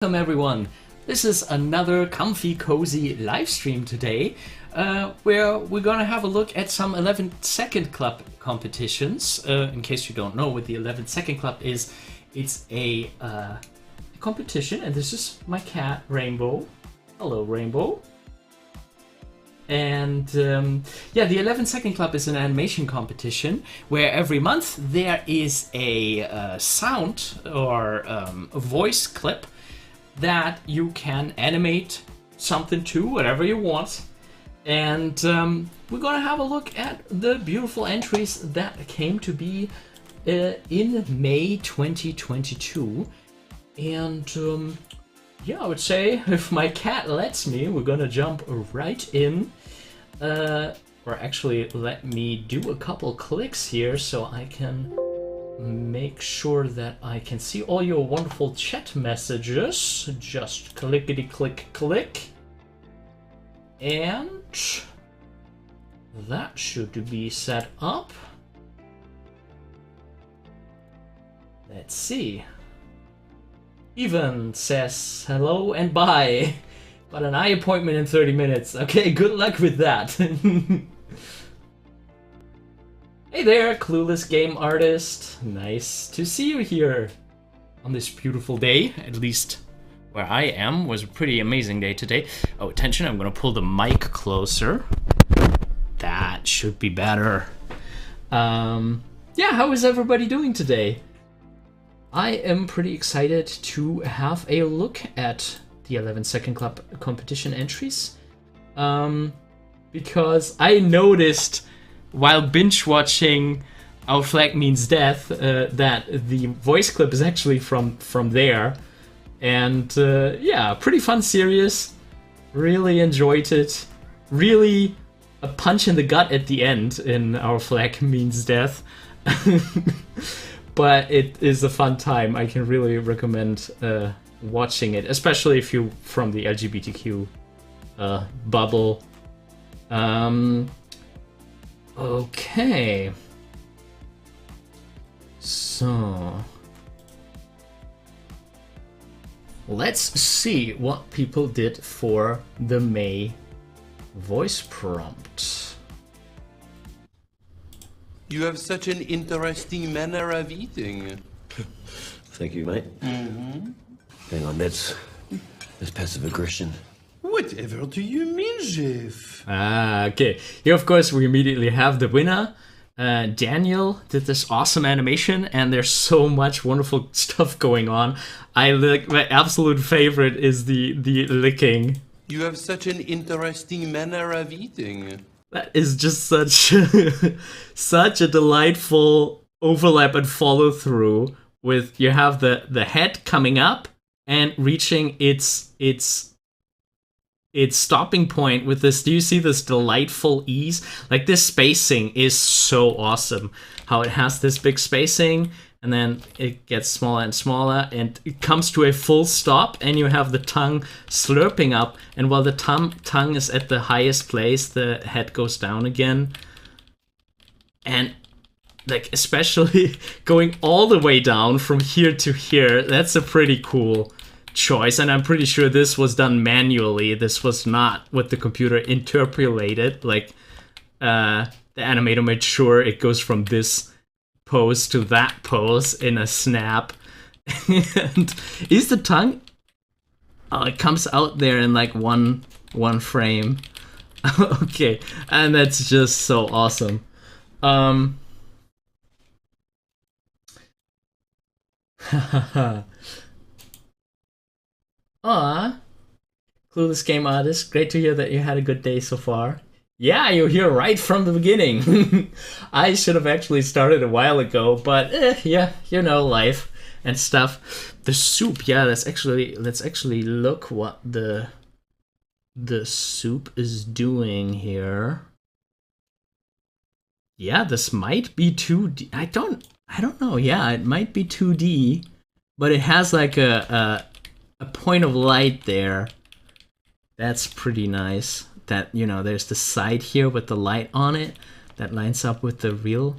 Welcome everyone. This is another comfy cozy live stream today where we're gonna have a look at some 11-second club competitions. In case you don't know what the 11-second club is, it's a competition, and this is my cat Rainbow. Hello Rainbow. And yeah, the 11-second club is an animation competition where every month there is a sound or a voice clip that you can animate something to, whatever you want. And we're gonna have a look at the beautiful entries that came to be in May 2022. And yeah, I would say if my cat lets me, we're gonna jump right in. Or actually, let me do a couple clicks here so I can make sure that I can see all your wonderful chat messages. Just clickety click click. And that should be set up. Let's see. Even says hello and bye. Got an eye appointment in 30 minutes. Okay, good luck with that. Hey there, Clueless Game Artist. Nice to see you here on this beautiful day. At least where I am was a pretty amazing day today. Oh, attention, I'm gonna pull the mic closer. That should be better. Yeah, how is everybody doing today? I am pretty excited to have a look at the 11-second club competition entries. Because I noticed while binge watching Our Flag Means Death that the voice clip is actually from there. And yeah, pretty fun series. Really enjoyed it. Really a punch in the gut at the end in Our Flag Means Death. But it is a fun time. I can really recommend watching it, especially if you're from the LGBTQ bubble. Okay. So let's see what people did for the May voice prompt. You have such an interesting manner of eating. Thank you, mate. Mm-hmm. Hang on, that's passive aggression. Whatever do you mean, Jeff? Okay. Here, of course, we immediately have the winner. Daniel did this awesome animation, and there's so much wonderful stuff going on. My absolute favorite is the licking. You have such an interesting manner of eating. That is just such a delightful overlap and follow through. With you have the head coming up and reaching its stopping point with this. Do you see this delightful ease? Like, this spacing is so awesome. How it has this big spacing and then it gets smaller and smaller and it comes to a full stop, and you have the tongue slurping up, and while the tongue is at the highest place, the head goes down again. And like, especially going all the way down from here to here, that's a pretty cool choice. And I'm pretty sure this was done manually. This was not what the computer interpolated. Like, the animator made sure it goes from this pose to that pose in a snap. And is the tongue? Oh, it comes out there in like one frame. Okay, and that's just so awesome. Aw, Clueless Game Artist, great to hear that you had a good day so far. Yeah, you're here right from the beginning. I should have actually started a while ago, but yeah, you know, life and stuff. The soup, yeah, let's actually look what the soup is doing here. Yeah, this might be 2D. I don't know. Yeah, it might be 2D, but it has like a point of light there. That's pretty nice. That, you know, there's the side here with the light on it that lines up with the real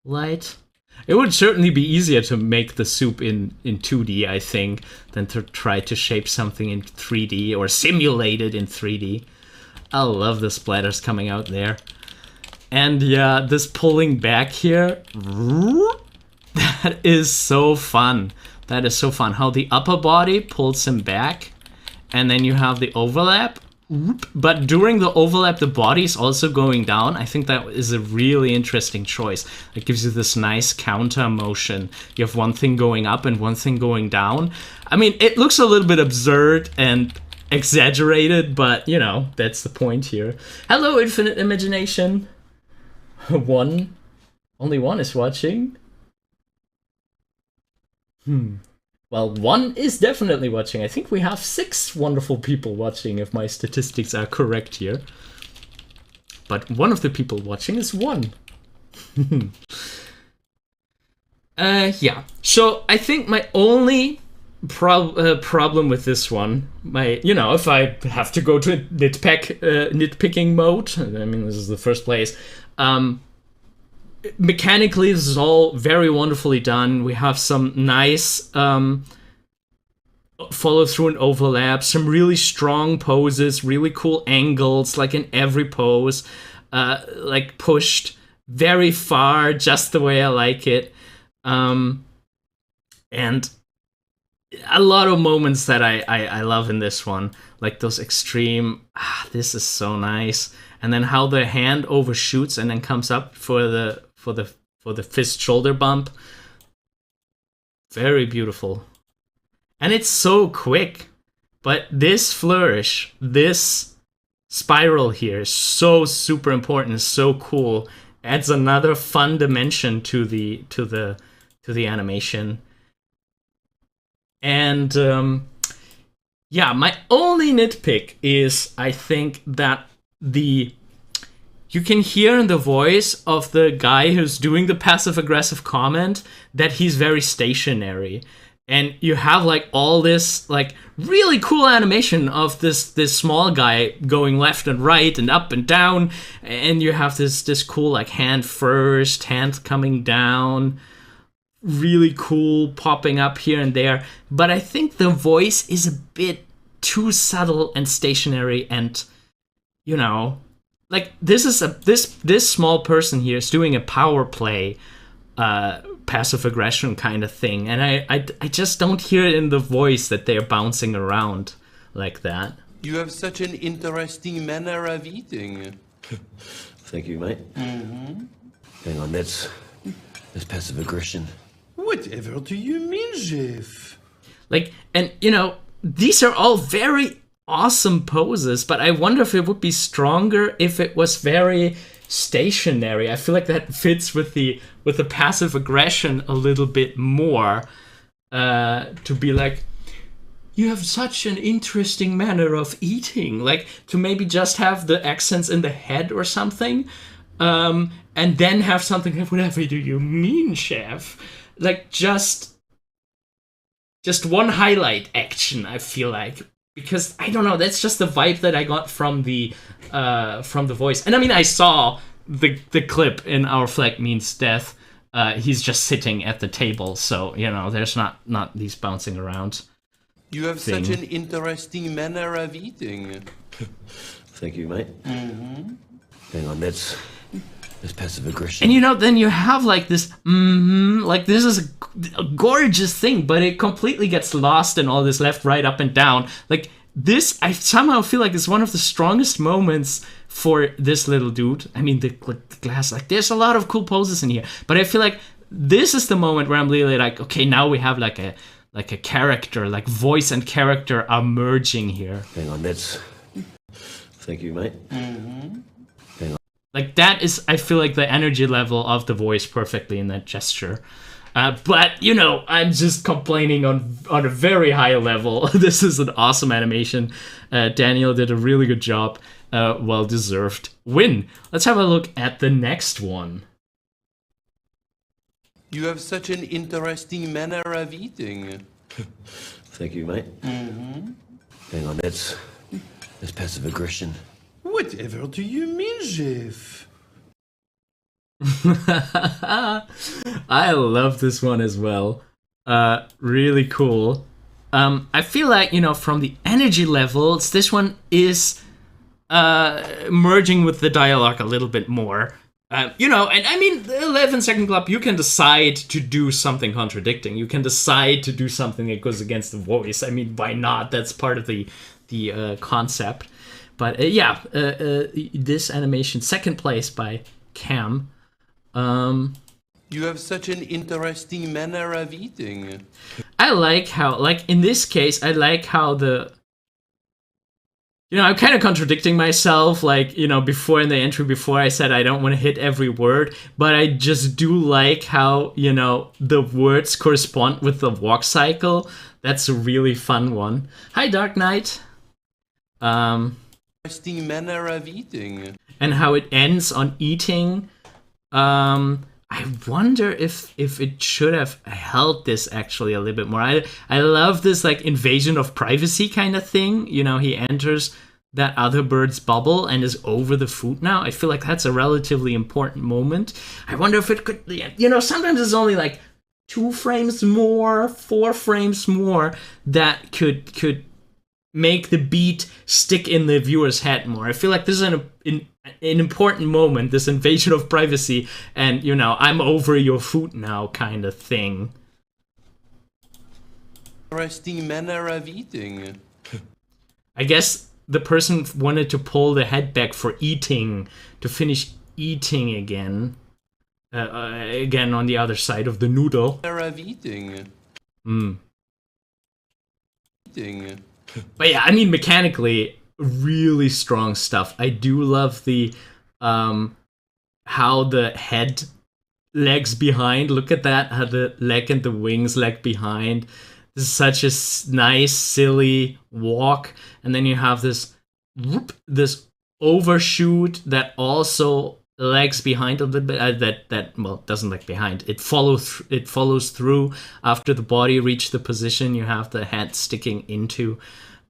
light. It would certainly be easier to make the soup in 2D, I think, than to try to shape something in 3D or simulate it in 3D. I love the splatters coming out there. And yeah, this pulling back here, that is so fun. That is so fun. How the upper body pulls him back, and then you have the overlap. But during the overlap, the body is also going down. I think that is a really interesting choice. It gives you this nice counter motion. You have one thing going up and one thing going down. I mean, it looks a little bit absurd and exaggerated, but, you know, that's the point here. Hello, Infinite Imagination. Only one is watching. Well, one is definitely watching. I think we have 6 wonderful people watching, if my statistics are correct here. But one of the people watching is 1. Yeah. So I think my only problem with this one, if I have to go to nitpicking mode, I mean, this is the first place. Mechanically, this is all very wonderfully done. We have some nice follow through and overlap, some really strong poses, really cool angles, like in every pose, like pushed very far, just the way I like it. And a lot of moments that I love in this one, like those extreme, this is so nice. And then how the hand overshoots and then comes up for the fist shoulder bump. Very beautiful. And it's so quick. But this flourish, this spiral here is so super important, so cool. Adds another fun dimension to the animation. And yeah, my only nitpick is I think that you can hear in the voice of the guy who's doing the passive-aggressive comment that he's very stationary. And you have like all this like really cool animation of this small guy going left and right and up and down. And you have this cool like hand first, hand coming down. Really cool popping up here and there. But I think the voice is a bit too subtle and stationary and, you know... Like, this small person here is doing a power play, passive aggression kind of thing, and I just don't hear it in the voice that they're bouncing around like that. You have such an interesting manner of eating. Thank you, mate. Hang on, that's passive aggression. Whatever do you mean, Jeff? Like, and, you know, these are all very... awesome poses, but I wonder if it would be stronger if it was very stationary. I feel like that fits with the passive aggression a little bit more. To be like, you have such an interesting manner of eating. Like, to maybe just have the accents in the head or something, and then have something like, whatever do you mean, chef? Like, just one highlight action, I feel like. Because, I don't know, that's just the vibe that I got from the voice. And I mean, I saw the clip in Our Flag Means Death. He's just sitting at the table, so, you know, there's not these bouncing around. You have such an interesting manner of eating. Thank you, mate. Hang on, that's passive aggression. And, you know, then you have, like, this, like, this is a gorgeous thing, but it completely gets lost in all this left, right, up, and down. Like, this, I somehow feel like it's one of the strongest moments for this little dude. I mean, the glass, like, there's a lot of cool poses in here, but I feel like this is the moment where I'm really like, okay, now we have, like a character, like, voice and character are merging here. Hang on, that's... Thank you, mate. Like, that is, I feel like, the energy level of the voice perfectly in that gesture. But, you know, I'm just complaining on a very high level. This is an awesome animation. Daniel did a really good job. Well-deserved win. Let's have a look at the next one. You have such an interesting manner of eating. Thank you, mate. Hang on, that's passive aggression. Whatever do you mean, Jeff? I love this one as well. Really cool. I feel like, from the energy levels, this one is merging with the dialogue a little bit more. And I mean, the 11 Second Club, you can decide to do something contradicting. You can decide to do something that goes against the voice. I mean, why not? That's part of the concept. But this animation, second place by Cam. You have such an interesting manner of eating. I like how, in this case, I like how I'm kind of contradicting myself, before in the entry, before I said I don't want to hit every word, but I just do like how, the words correspond with the walk cycle. That's a really fun one. Hi, Dark Knight. Interesting manner of eating. And how it ends on eating. I wonder if it should have held this actually a little bit more. I love this invasion of privacy kind of thing. He enters that other bird's bubble and is over the food now. I feel like that's a relatively important moment. I wonder if it could, sometimes it's only 2 frames more, 4 frames more that could make the beat stick in the viewer's head more. I feel like this is an important moment, this invasion of privacy, and I'm over your food now kind of thing. Interesting manner of eating. I guess the person wanted to pull the head back for eating, to finish eating again. Again on the other side of the noodle. Manner of eating. Eating. But yeah, I mean, mechanically, really strong stuff. I do love the how the head legs behind. Look at that, how the leg and the wings leg behind. This is such a nice, silly walk, and then you have this overshoot that also legs behind a little bit. That doesn't leg behind. It follows through after the body reached the position. You have the head sticking into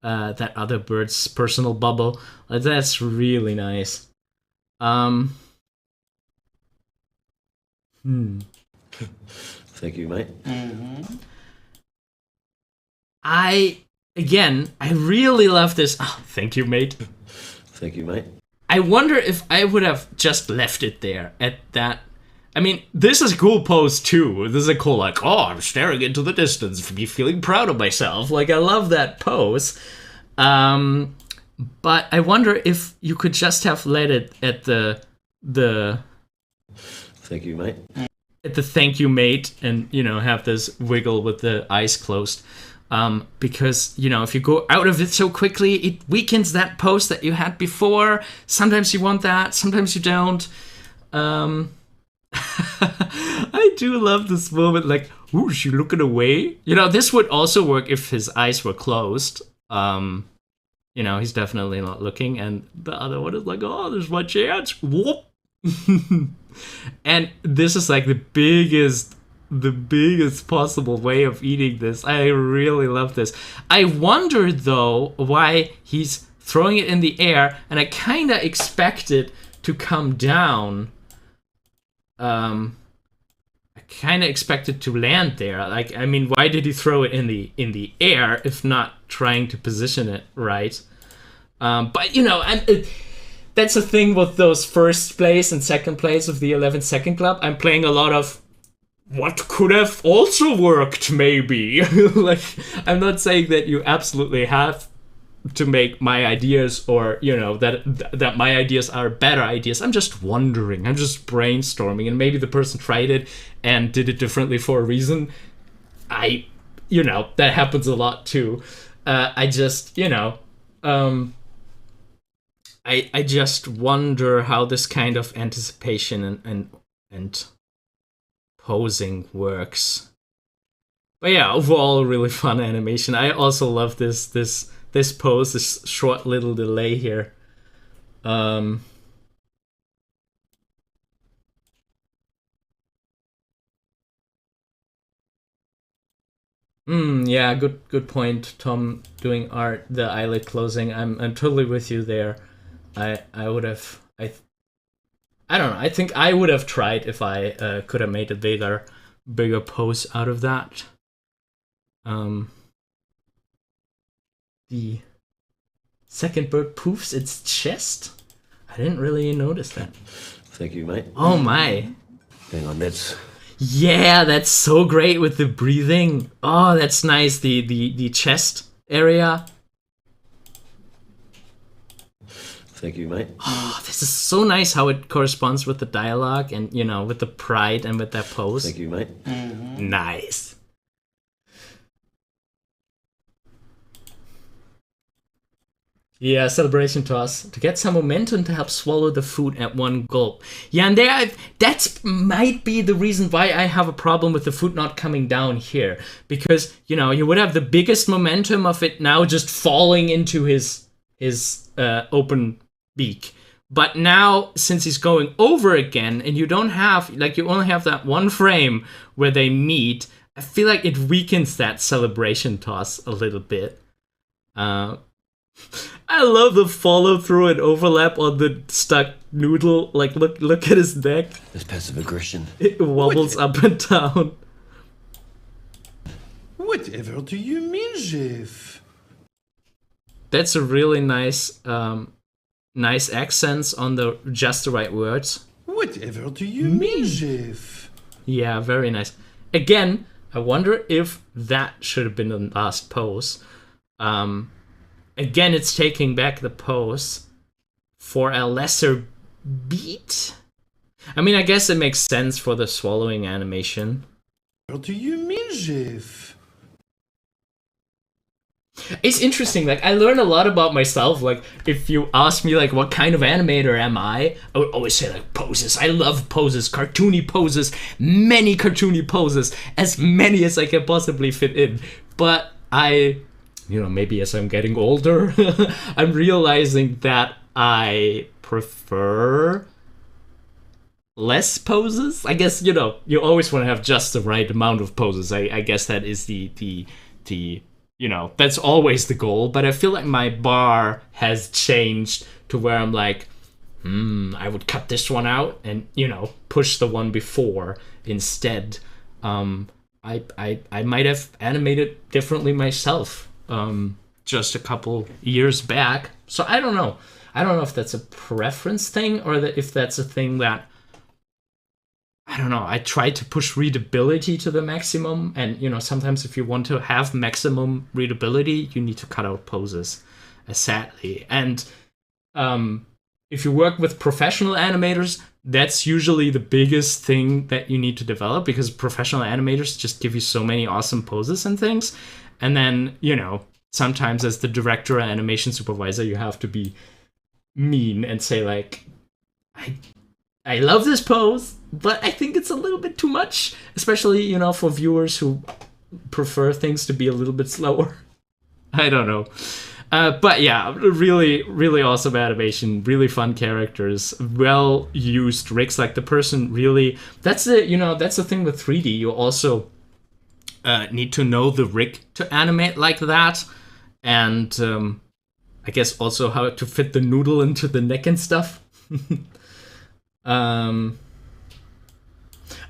that other bird's personal bubble. That's really nice. Thank you, mate. I really love this. Oh, thank you, mate. Thank you, mate. I wonder if I would have just left it there at that. I mean, this is a cool pose too. This is a cool, I'm staring into the distance, me feeling proud of myself. I love that pose. But I wonder if you could just have let it at the Thank you, mate. At the thank you, mate, and have this wiggle with the eyes closed. Because if you go out of it so quickly, it weakens that pose that you had before. Sometimes you want that, sometimes you don't. I do love this moment, ooh, she looking away. This would also work if his eyes were closed. He's definitely not looking, and the other one is oh, there's my chance. Whoop. And this is the biggest possible way of eating this. I really love this. I wonder though why he's throwing it in the air, and I kind of expect it to come down. I kind of expect it to land there. Why did he throw it in the air if not trying to position it right? But that's the thing with those first place and second place of the 11 Second Club. I'm playing a lot of what could have also worked, maybe. I'm not saying that you absolutely have to make my ideas, or that my ideas are better ideas. I'm just wondering, I'm just brainstorming, and maybe the person tried it and did it differently for a reason. That happens a lot too. I just I just wonder how this kind of anticipation and posing works. But yeah, overall really fun animation. I also love this pose, this short little delay here. Yeah, good point, Tom. Doing art, the eyelid closing. I'm totally with you there. I would have I don't know. I think I would have tried if I could have made a bigger pose out of that. The second bird poofs its chest. I didn't really notice that. Thank you, mate. Oh my. Hang on, that's... Yeah, that's so great with the breathing. Oh, that's nice. The chest area. Thank you, mate. Oh, this is so nice how it corresponds with the dialogue and, you know, with the pride and with that pose. Thank you, mate. Nice. Yeah, celebration toss. To get some momentum to help swallow the food at one gulp. Yeah, and that might be the reason why I have a problem with the food not coming down here. Because, you know, you would have the biggest momentum of it now just falling into his open beak. But now, since he's going over again, and you don't have, like, you only have that one frame where they meet, I feel like it weakens that celebration toss a little bit. I love the follow through and overlap on the stuck noodle. Like, look at his neck. This passive aggression. It wobbles up and down. Whatever do you mean, Jeff? That's a really nice, nice accents on the just the right words. Whatever do you mean, Jeff? Yeah, very nice. Again, I wonder if that should have been the last pose. Again, it's taking back the pose for a lesser beat. I mean, I guess it makes sense for the swallowing animation. What do you mean, Jeff? It's interesting, like, I learn a lot about myself. Like, if you ask me, like, what kind of animator am I would always say, like, poses. I love poses, cartoony poses, many cartoony poses, as many as I can possibly fit in. But you know, maybe as I'm getting older, I'm realizing that I prefer less poses. I guess, you know, you always want to have just the right amount of poses. I guess that is the you know, that's always the goal. But I feel like my bar has changed to where I'm like, I would cut this one out and, you know, push the one before instead. I might have animated differently myself. Just a couple years back. So I don't know. I don't know if that's a preference thing or if that's a thing that, I don't know, I try to push readability to the maximum. And, you know, sometimes if you want to have maximum readability, you need to cut out poses, sadly. And if you work with professional animators, that's usually the biggest thing that you need to develop, because professional animators just give you so many awesome poses and things. And then, you know, sometimes as the director or animation supervisor, you have to be mean and say, like, I love this pose, but I think it's a little bit too much, especially, you know, for viewers who prefer things to be a little bit slower. I don't know. But yeah, really, really awesome animation, really fun characters, well used rigs. Like, the person really, that's the thing with 3D. You also need to know the rig to animate like that, and I guess also how to fit the noodle into the neck and stuff.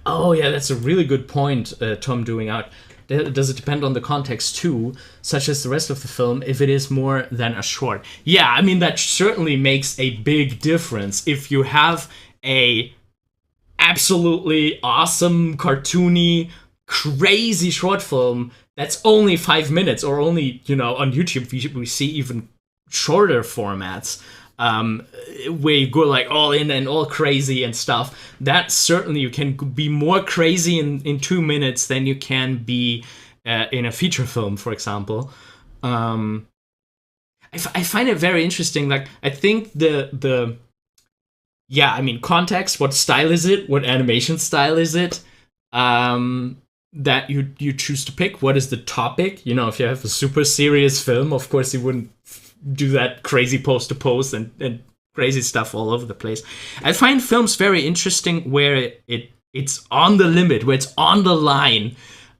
Oh yeah, that's a really good point, Tom doing out. Does it depend on the context too, such as the rest of the film, if it is more than a short? Yeah, I mean, that certainly makes a big difference. If you have a absolutely awesome, cartoony, crazy short film that's only 5 minutes, or only, you know, on YouTube we see even shorter formats, where you go like all in and all crazy and stuff, that certainly you can be more crazy in 2 minutes than you can be in a feature film, for example. I find it very interesting. Like, I think yeah, I mean, context, what style is it, what animation style is it, that you choose to pick. What is the topic? You know, if you have a super serious film, of course you wouldn't do that crazy pose to pose and crazy stuff all over the place. I find films very interesting where it's on the limit, where it's on the line,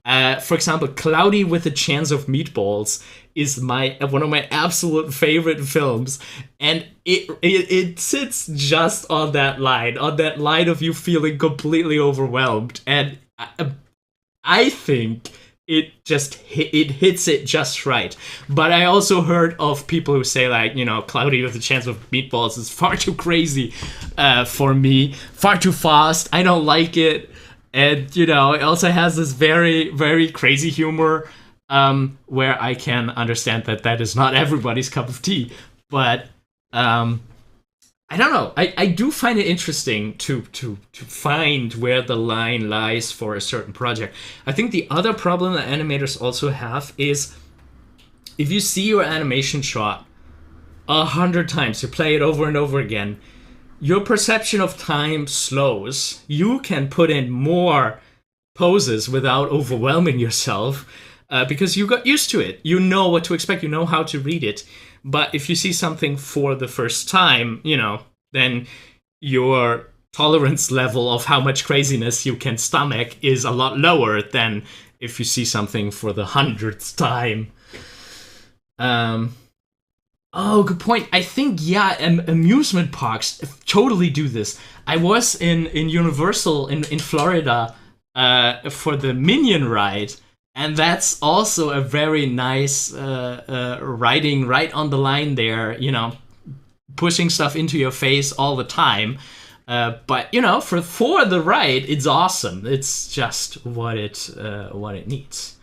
For example, Cloudy with a Chance of Meatballs is one of my absolute favorite films, and it sits just on that line of you feeling completely overwhelmed, and I think it hits it just right. But I also heard of people who say, like, Cloudy with a Chance of Meatballs is far too crazy for me, far too fast. I don't like it. And, it also has this very, very crazy humor where I can understand that is not everybody's cup of tea. But I don't know. I do find it interesting to find where the line lies for a certain project. I think the other problem that animators also have is if you see your animation shot 100 times, you play it over and over again, your perception of time slows. You can put in more poses without overwhelming yourself because you got used to it. You know what to expect. You know how to read it. But if you see something for the first time, then your tolerance level of how much craziness you can stomach is a lot lower than if you see something for the 100th time. Oh, good point. I think, amusement parks totally do this. I was in Universal in Florida for the Minion ride, and that's also a very nice riding right on the line there, pushing stuff into your face all the time. But, for the ride, it's awesome. It's just what it needs.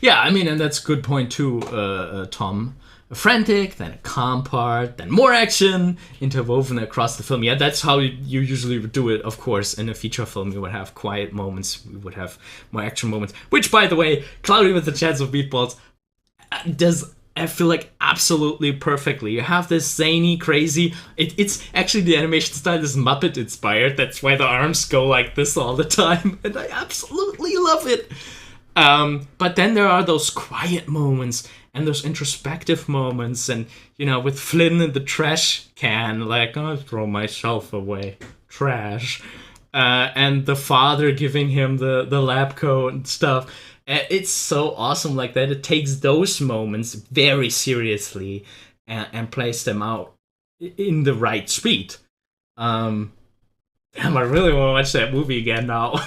Yeah, I mean, and that's a good point too, Tom. A frantic, then a calm part, then more action interwoven across the film. Yeah, that's how you usually would do it, of course. In a feature film, you would have quiet moments, we would have more action moments. Which, by the way, Cloudy with a Chance of Meatballs does, I feel like, absolutely perfectly. You have this zany, crazy... It's actually, the animation style is Muppet-inspired. That's why the arms go like this all the time. And I absolutely love it. But then there are those quiet moments and those introspective moments, and with Flynn in the trash can, like, I'll throw myself away, trash, and the father giving him the lab coat and stuff. It's so awesome like that. It takes those moments very seriously and plays them out in the right speed. Damn, I really want to watch that movie again now.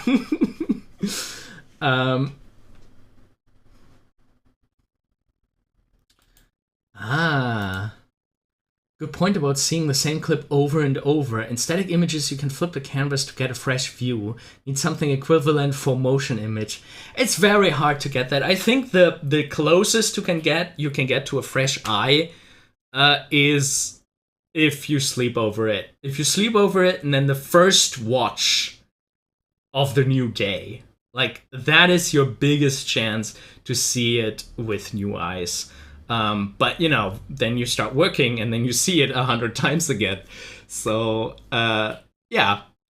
Good point about seeing the same clip over and over. In static images, you can flip the canvas to get a fresh view. Need something equivalent for motion image. It's very hard to get that. I think the closest you can get to a fresh eye is if you sleep over it. If you sleep over it and then the first watch of the new day, like, that is your biggest chance to see it with new eyes. But, then you start working and then you see it 100 times again. So,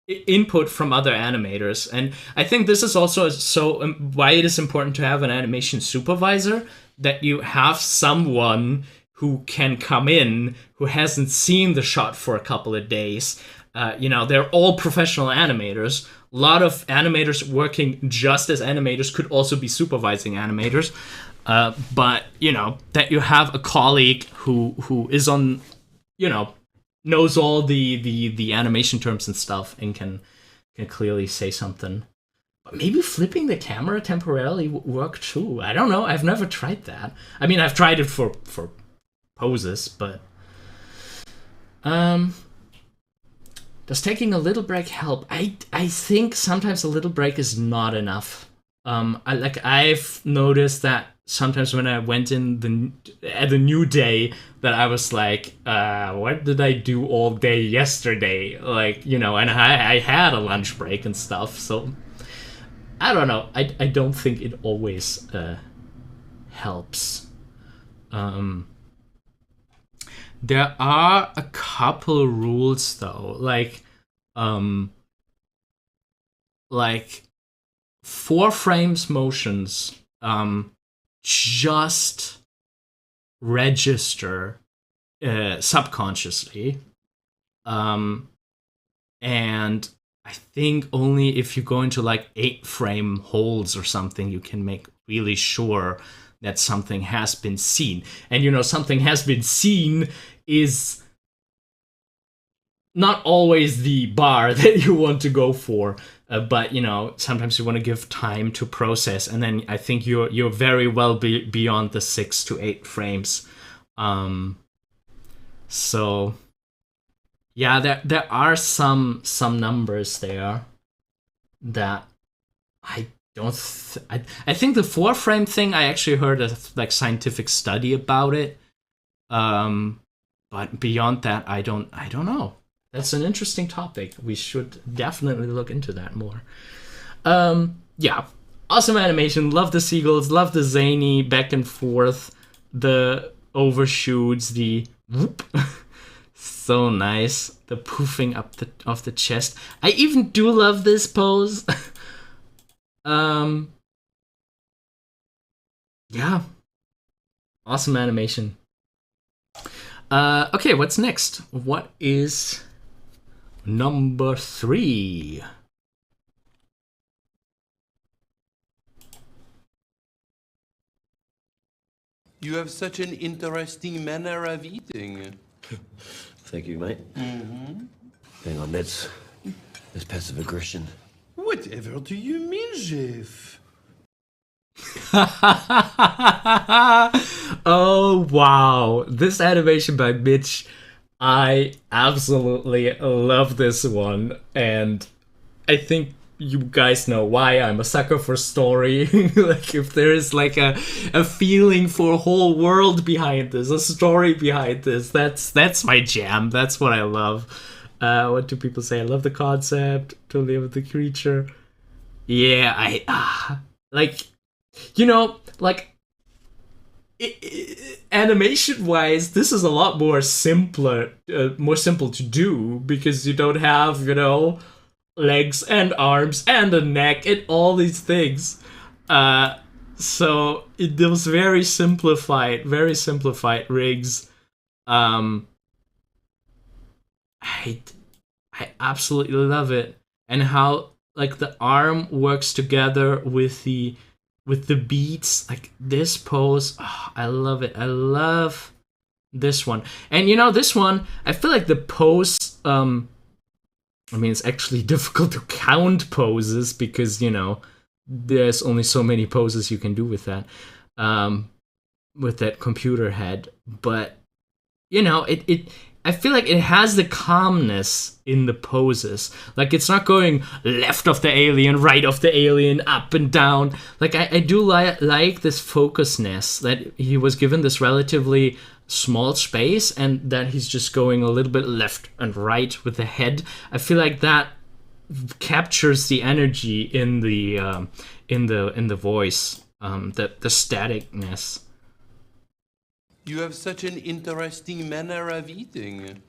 input from other animators. And I think this is also why it is important to have an animation supervisor, that you have someone who can come in who hasn't seen the shot for a couple of days. They're all professional animators. A lot of animators working just as animators could also be supervising animators. But that you have a colleague who is on, knows all the animation terms and stuff and can clearly say something. But maybe flipping the camera temporarily would work too. I don't know. I've never tried that. I mean, I've tried it for poses, but does taking a little break help? I think sometimes a little break is not enough. I've noticed that sometimes when I went in at the new day, that I was like, what did I do all day yesterday? Like, and I had a lunch break and stuff. So I don't know. I don't think it always helps. There are a couple rules though, like 4 frames motions just register subconsciously. and I think only if you go into like 8-frame holds or something, you can make really sure that something has been seen. And you know, something has been seen is not always the bar that you want to go for, but you know, sometimes you want to give time to process, and then I think you're very well beyond the 6 to 8 frames. So yeah, there are some numbers there that I don't. I think the 4-frame thing, I actually heard a like scientific study about it. But beyond that, I don't know. That's an interesting topic. We should definitely look into that more. Yeah, awesome animation. Love the seagulls. Love the zany back and forth. The overshoots. The whoop. So nice. The poofing up of the chest. I even do love this pose. Yeah. Awesome animation. Okay, what's next? What is number 3? You have such an interesting manner of eating. Thank you, mate. Hang on, that's passive aggression. Whatever do you mean, Jeff? Oh wow, this animation by Mitch, I absolutely love this one, and I think you guys know why I'm a sucker for story. Like, if there is like a feeling for a whole world behind this, a story behind this, that's my jam. That's what I love. What do people say? I love the concept, totally love the creature. Yeah, I like, you know, like, animation wise, this is a lot more simple to do, because you don't have, you know, legs and arms and a neck and all these things. So it was very simplified rigs. I absolutely love it, and how like the arm works together with the beats, like this pose. Oh, I love it. I love this one. And you know, this one, I feel like the pose, I mean, it's actually difficult to count poses, because, you know, there's only so many poses you can do with that computer head. But, you know, I feel like it has the calmness in the poses. Like, it's not going left of the alien, right of the alien, up and down. Like, I do like this focusness, that he was given this relatively small space, and that he's just going a little bit left and right with the head. I feel like that captures the energy in the voice, the staticness. You have such an interesting manner of eating.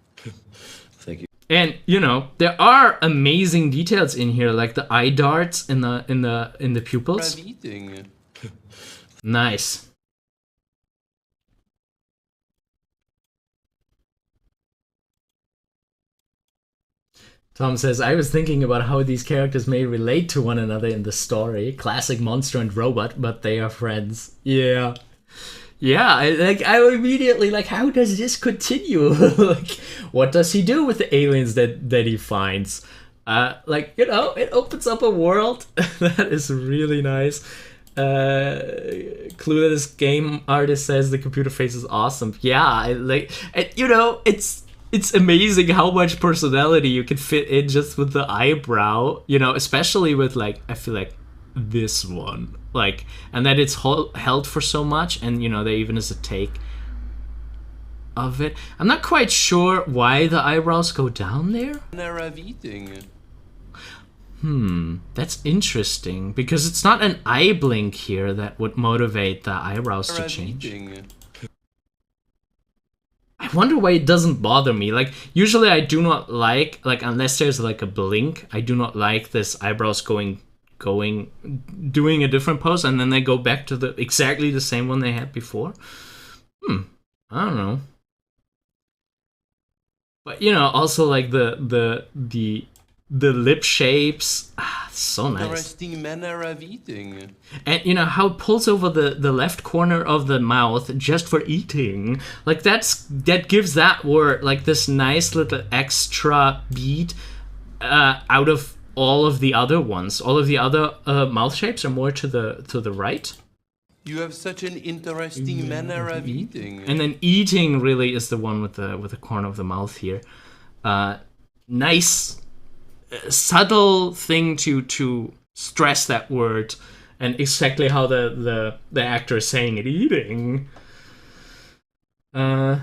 Thank you. And you know, there are amazing details in here, like the eye darts in the pupils. Of eating. Nice. Tom says, I was thinking about how these characters may relate to one another in the story. Classic monster and robot, but they are friends. Yeah. Yeah, I immediately like, how does this continue? Like, what does he do with the aliens that he finds? Like, you know, it opens up a world that is really nice. Clueless Game Artist says the computer face is awesome. Yeah, you know, it's amazing how much personality you can fit in just with the eyebrow. You know, especially with, like, I feel like this one, like, and that it's held for so much, and you know, there even is a take of it. I'm not quite sure why the eyebrows go down there. Manner of eating. That's interesting, because it's not an eye blink here that would motivate the eyebrows to change. I wonder why it doesn't bother me. Like, usually I do not like unless there's like a blink, I do not like this eyebrows doing a different pose, and then they go back to exactly the same one they had before. I don't know. But you know, also like the the lip shapes, so nice. Interesting manner of eating. And you know how it pulls over the left corner of the mouth just for eating. Like that gives that word like this nice little extra beat out of all of the other ones. All of the other mouth shapes are more to the right. You have such an interesting manner of eating. And then eating really is the one with the corner of the mouth here. Nice, subtle thing to stress that word, and exactly how the actor is saying it, eating. The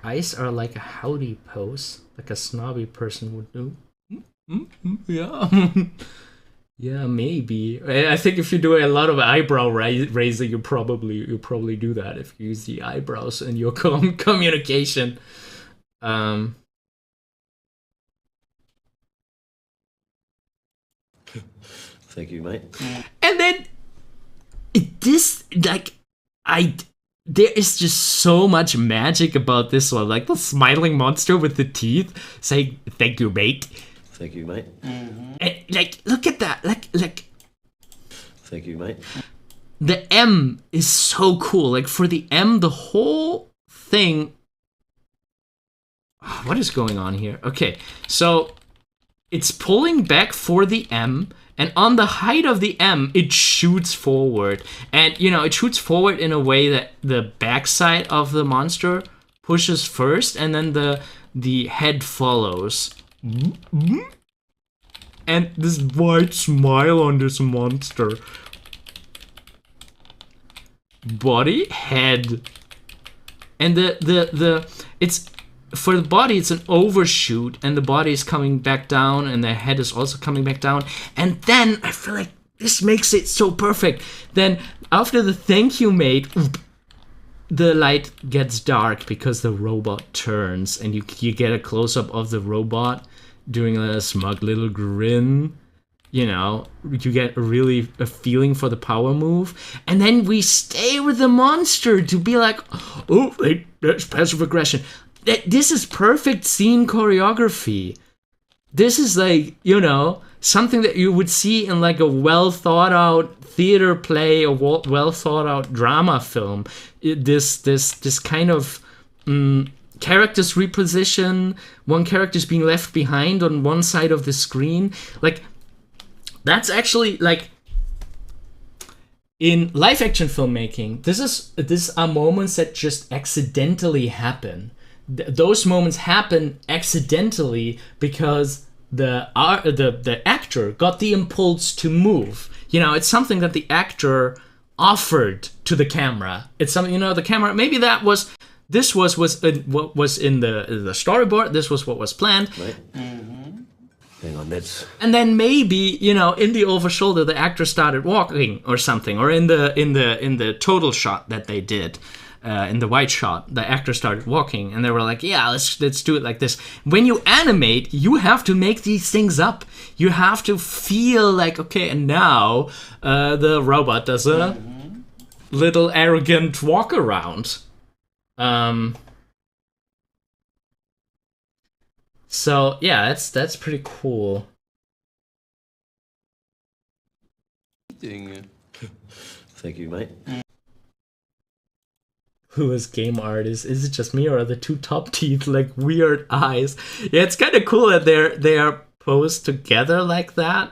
eyes are like a howdy pose, like a snobby person would do. Yeah. Yeah, maybe. I think if you do a lot of eyebrow raising, you probably do that if you use the eyebrows in your communication. Thank you, mate. And then this, like, there is just so much magic about this one. Like the smiling monster with the teeth saying, "Thank you, mate." Thank you, mate. And, like, look at that. Like. Thank you, mate. The M is so cool. Like for the M, the whole thing. What is going on here? Okay, so it's pulling back for the M, and on the height of the M, it shoots forward. And you know, it shoots forward in a way that the backside of the monster pushes first, and then the head follows. And this wide smile on this monster. Body, head. And it's for the body, it's an overshoot, and the body is coming back down, and the head is also coming back down. And then I feel like this makes it so perfect. Then after the thank you, mate, the light gets dark because the robot turns, and you get a close-up of the robot doing a smug little grin. You know, you get a feeling for the power move, and then we stay with the monster to be like, oh, there's passive aggression. This is perfect scene choreography. This is like, you know, something that you would see in like a well thought out theater play or well thought out drama film. This kind of characters reposition. One character's being left behind on one side of the screen. Like, that's actually like in live action filmmaking. This are moments that just accidentally happen. Those moments happen accidentally because the actor got the impulse to move. You know, it's something that the actor offered to the camera. It's something, you know, the camera. Maybe this was what was in the storyboard. This was what was planned. Right. Hang on, that's. And then maybe, you know, in the over shoulder, the actor started walking or something, or in the total shot that they did. In the wide shot, the actor started walking, and they were like, "Yeah, let's do it like this." When you animate, you have to make these things up. You have to feel like, okay, and now the robot does a little arrogant walk around. So yeah, that's pretty cool. Thank you, mate. Who is game artist? Is it just me, or are the two top teeth like weird eyes? Yeah, it's kind of cool that they are posed together like that.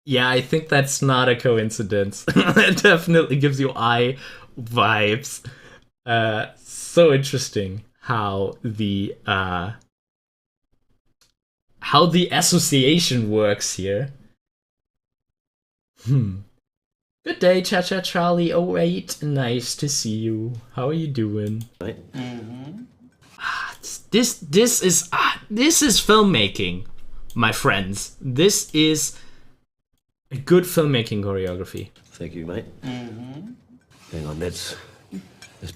Yeah, I think that's not a coincidence. It definitely gives you eye vibes. So interesting how the association works here. Good day, Cha-Cha Charlie 08. Nice to see you. How are you doing? Right. This is filmmaking, my friends. This is a good filmmaking choreography. Thank you, mate. Hang on, that's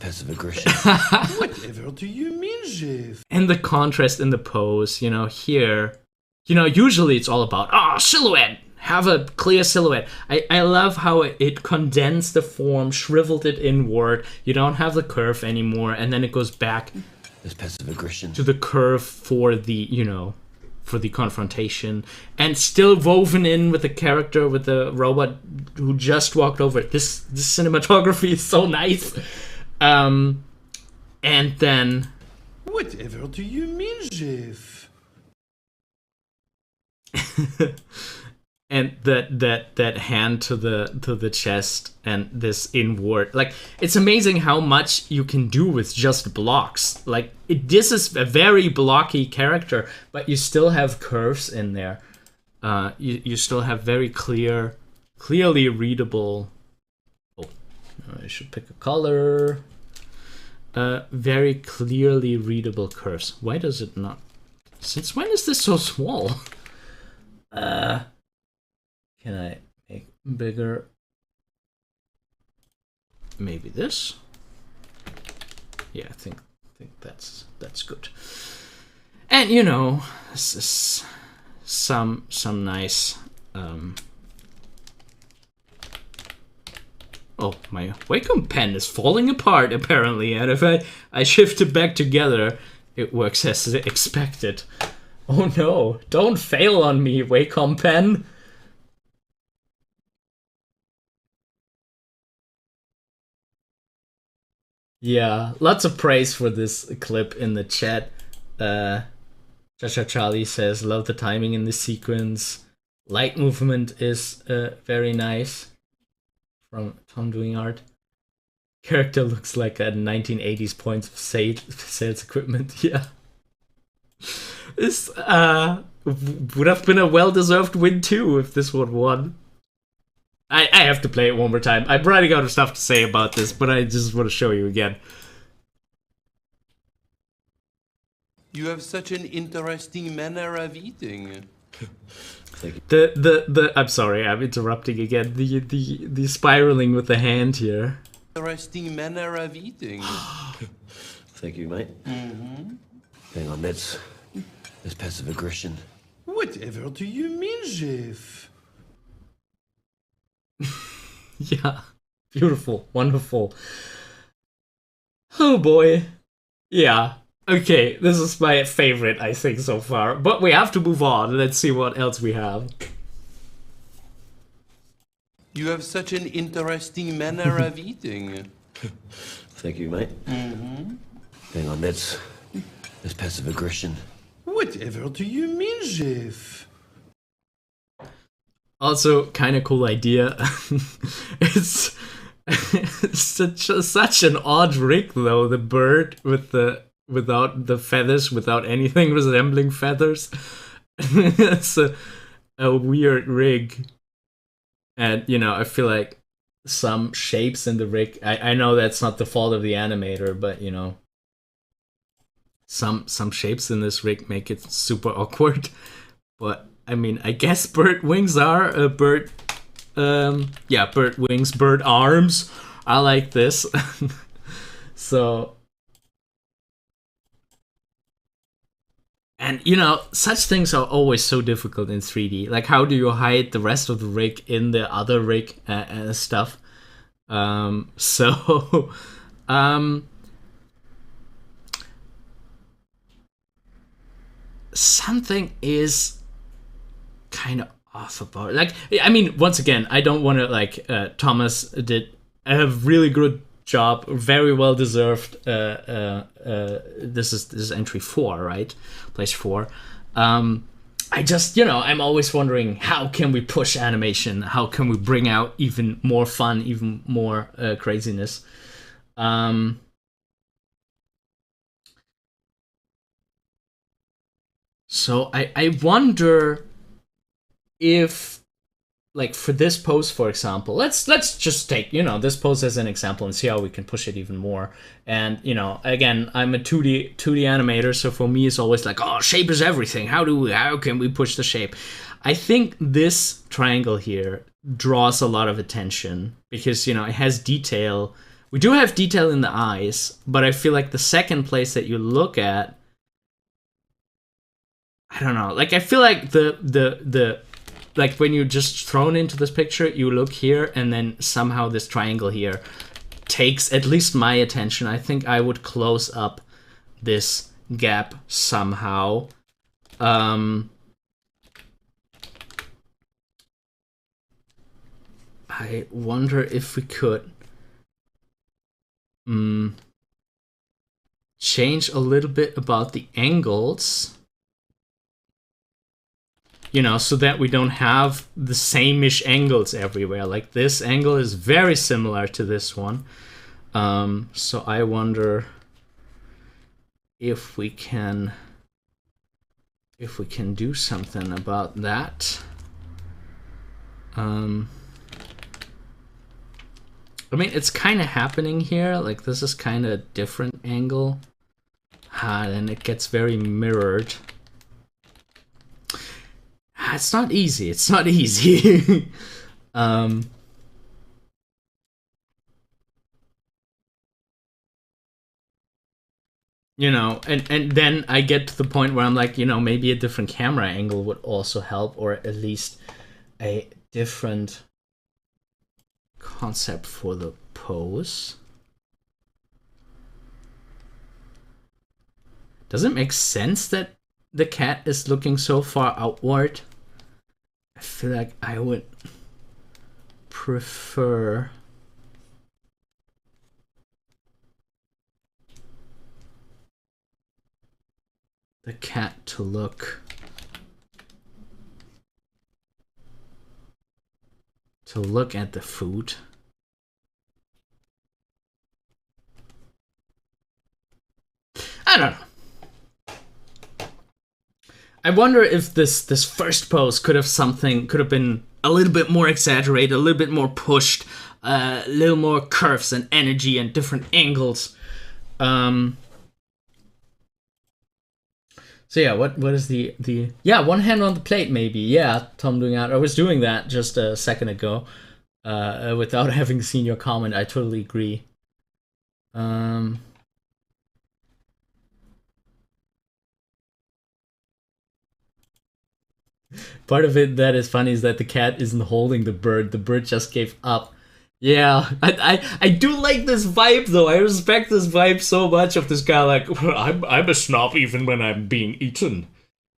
passive aggression. Whatever do you mean, Jeff? And the contrast in the pose, you know, here, you know, usually it's all about, silhouette. Have a clear silhouette. I love how it condensed the form, shriveled it inward. You don't have the curve anymore, and then it goes back There's passive aggression. To the curve for the, you know, for the confrontation, and still woven in with the character, with the robot who just walked over. This cinematography is so nice. And then, whatever do you mean, Jeff? and that hand to the chest, and this inward, like, it's amazing how much you can do with just blocks. Like, this is a very blocky character, but you still have curves in there. You still have very clearly readable. Oh, I should pick a color. Very clearly readable curves. Why does it not? Since when is this so small? Can I make bigger? Maybe this. Yeah, I think that's good. And you know, this is some nice. Oh, my Wacom pen is falling apart apparently, and if I shift it back together, it works as expected. Oh no! Don't fail on me, Wacom pen. Yeah, lots of praise for this clip in the chat. Joshua Charlie says, love the timing in this sequence. Light movement is very nice. From Tom Doing Art. Character looks like a 1980s point of sales equipment. Yeah. This would have been a well-deserved win too if this one won. I have to play it one more time. I'm running out of stuff to say about this, but I just want to show you again. You have such an interesting manner of eating. I'm sorry, I'm interrupting again. The spiraling with the hand here. Interesting manner of eating. Thank you, mate. Hang on, that's passive aggression. Whatever do you mean, Jeff? Yeah, beautiful, wonderful. Oh boy. Yeah. Okay, this is my favorite, I think, so far. But we have to move on. Let's see what else we have. You have such an interesting manner of eating. Thank you, mate. Hang on, that's passive aggression. Whatever do you mean, Jeff? Also, kind of cool idea. It's such an odd rig, though. The bird without the feathers, without anything resembling feathers. It's a weird rig. And, you know, I feel like some shapes in the rig, I know that's not the fault of the animator, but, you know, some shapes in this rig make it super awkward. But, I mean, I guess bird wings are bird wings, bird arms. I like this. So, and you know, such things are always so difficult in 3D. Like, how do you hide the rest of the rig in the other rig and stuff? Something is kind of off about it. Like, I mean, once again, I don't want to, like, Thomas did a really good job, very well deserved. This is entry 4, right? Place 4. I just, you know, I'm always wondering, how can we push animation? How can we bring out even more fun, even more craziness? So I wonder if, like, for this pose, for example, let's just take, you know, this pose as an example and see how we can push it even more. And, you know, again, I'm a 2D animator, so for me it's always like, oh, shape is everything. How can we push the shape? I think this triangle here draws a lot of attention because, you know, it has detail. We do have detail in the eyes, but I feel like the second place that you look at, I don't know, like, I feel like the like, when you're just thrown into this picture, you look here, and then somehow this triangle here takes at least my attention. I think I would close up this gap somehow. I wonder if we could change a little bit about the angles, you know, so that we don't have the same-ish angles everywhere. Like this angle is very similar to this one. So I wonder if we can do something about that. I mean, it's kind of happening here. Like, this is kind of a different angle. And it gets very mirrored. It's not easy. It's not easy. You know, and then I get to the point where I'm like, you know, maybe a different camera angle would also help, or at least a different concept for the pose. Does it make sense that the cat is looking so far outward? I feel like I would prefer the cat to look at the food. I don't know. I wonder if this first pose could have been a little bit more exaggerated, a little bit more pushed, a little more curves and energy and different angles. So yeah, what is the yeah, one hand on the plate maybe. Yeah, Tom doing that. I was doing that just a second ago, without having seen your comment. I totally agree. Part of it that is funny is that the cat isn't holding the bird. The bird just gave up. Yeah, I do like this vibe though. I respect this vibe so much of this guy. Like, I'm a snob even when I'm being eaten.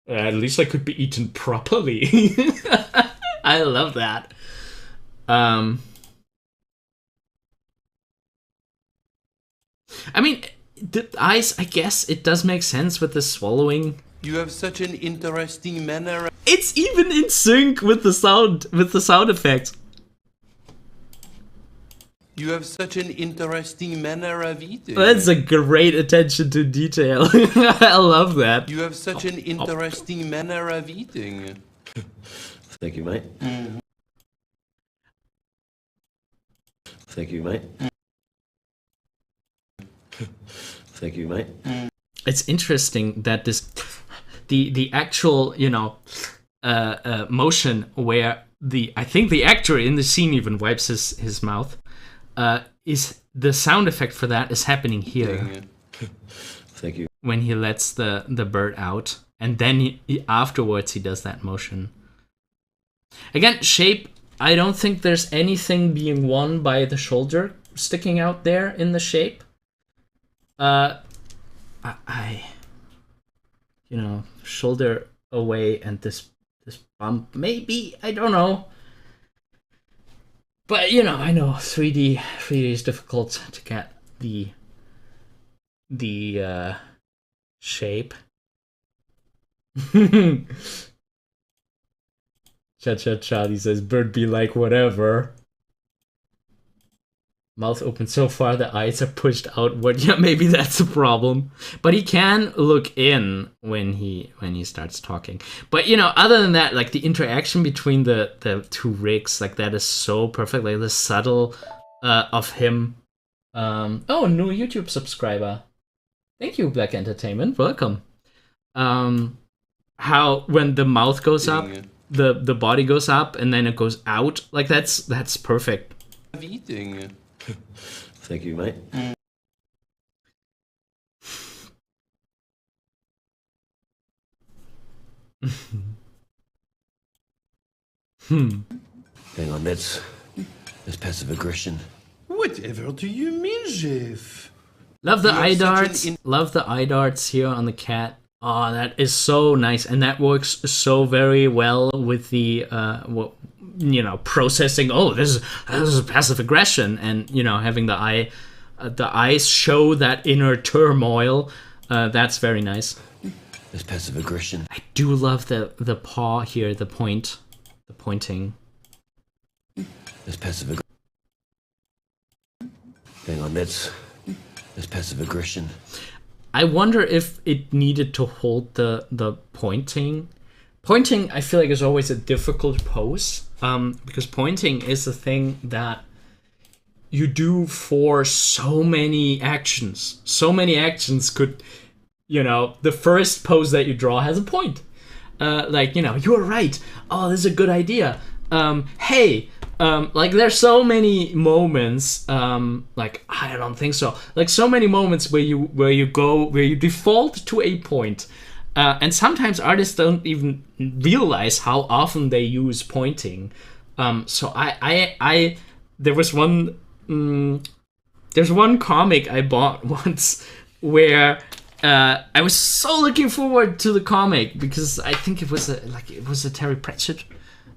At least I could be eaten properly. I love that. I mean, the eyes. I guess it does make sense with the swallowing. You have such an interesting manner. It's even in sync with the sound effects. You have such an interesting manner of eating. That's a great attention to detail. I love that. You have such an interesting manner of eating. Thank you, mate. Thank you, mate. Thank you, mate. It's interesting that the actual, you know, motion where I think the actor in the scene even wipes his mouth, is the sound effect for that is happening here. Thank you. When he lets the bird out, and then afterwards he does that motion. Again, shape. I don't think there's anything being won by the shoulder sticking out there in the shape. You know, shoulder away and this bump, maybe, I don't know. But, you know, I know 3D is difficult to get the shape. Cha, he says, bird be like whatever. Mouth open so far, the eyes are pushed outward. Yeah, maybe that's a problem. But he can look in when he starts talking. But, you know, other than that, like, the interaction between the two rigs, like, that is so perfect. Like, the subtle of him. Oh, new YouTube subscriber. Thank you, Black Entertainment. Welcome. How, when the mouth goes up, the body goes up, and then it goes out. Like, that's perfect. Eating. Thank you, mate. Hang on, that's passive aggression. Whatever do you mean, Jeff? Love the You eye have such an darts. Love the eye darts here on the cat. Oh, that is so nice, and that works so very well with the processing. Oh, this is passive aggression, and having the eyes show that inner turmoil. That's very nice. There's passive aggression. I do love the paw here, the pointing. There's passive aggression. Hang on, there's passive aggression. I wonder if it needed to hold the pointing. Pointing, I feel like, is always a difficult pose, because pointing is a thing that you do for so many actions. So many actions could, the first pose that you draw has a point. You were right. Oh, this is a good idea. Hey, there's so many moments, I don't think so. Like, so many moments where you default to a point. And sometimes artists don't even realize how often they use pointing. So there was there's one comic I bought once where I was so looking forward to the comic because I think it was a Terry Pratchett,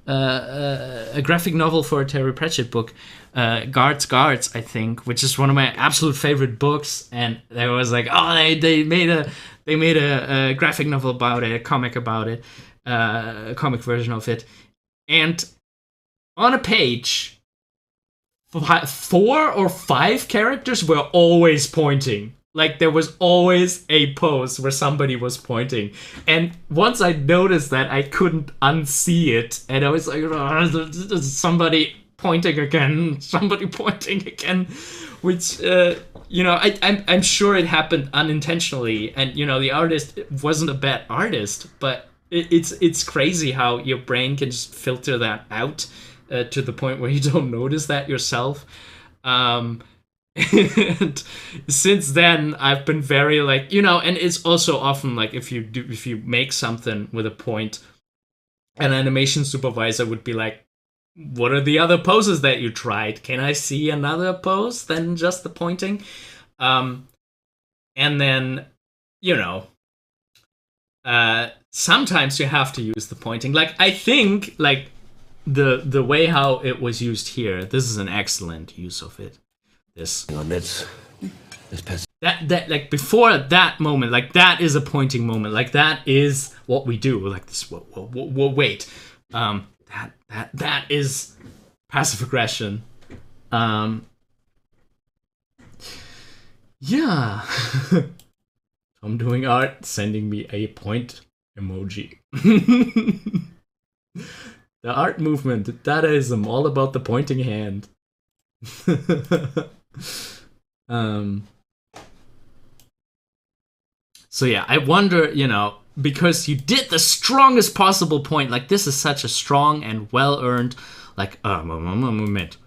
a graphic novel for a Terry Pratchett book, Guards, I think, which is one of my absolute favorite books. And there was they made a graphic novel about it, a comic about it, a comic version of it, and on a page, 4 or 5 characters were always pointing. Like, there was always a pose where somebody was pointing. And once I noticed that, I couldn't unsee it. And I was like, oh, somebody pointing again. Which, I'm sure it happened unintentionally. And, the artist wasn't a bad artist. But it's crazy how your brain can just filter that out to the point where you don't notice that yourself. And since then, I've been very and it's also often like if you make something with a point, an animation supervisor would be like, what are the other poses that you tried? Can I see another pose than just the pointing? And then, sometimes you have to use the pointing. Like, I think, the way how it was used here, this is an excellent use of it. This that before that moment, that is a pointing moment, that is what we do, this. Whoa, wait, that is passive aggression. Yeah. I'm doing art, sending me a point emoji. The art movement, the Dadaism, all about the pointing hand. So yeah, I wonder, because you did the strongest possible point, this is such a strong and well-earned, moment.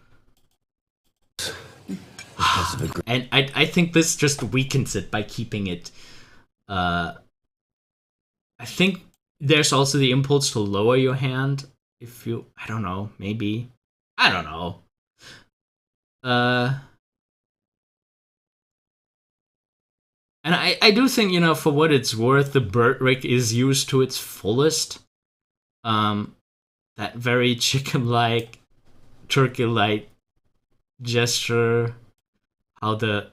And I think this just weakens it by keeping it. I think there's also the impulse to lower your hand if you, I don't know, maybe. I don't know. And I do think, for what it's worth, the bird rig is used to its fullest. That very chicken-like, turkey-like gesture. How the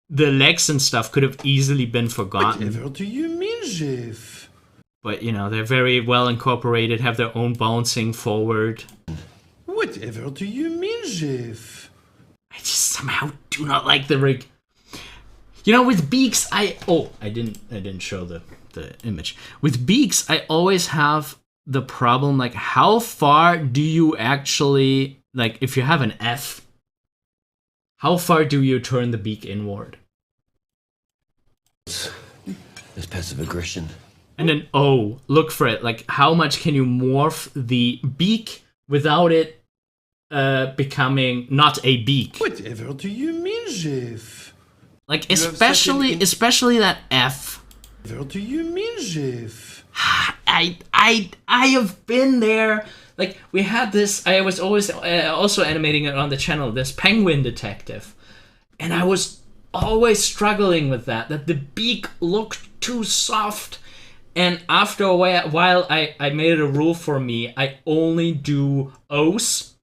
legs and stuff could have easily been forgotten. Whatever do you mean, Jeff? But, they're very well incorporated, have their own bouncing forward. Whatever do you mean, Jeff? I just somehow do not like the rig. With beaks, I didn't show the image. With beaks, I always have the problem, how far do you actually, if you have an F, how far do you turn the beak inward? There's passive aggression. And then O, look for it. How much can you morph the beak without it becoming not a beak? Whatever do you mean, Jeff? Especially that F. What do you mean, Jeff? I have been there. We had this. I was always also animating it on the channel. This penguin detective, And I was always struggling with that the beak looked too soft. And after a while, I made it a rule for me. I only do O's,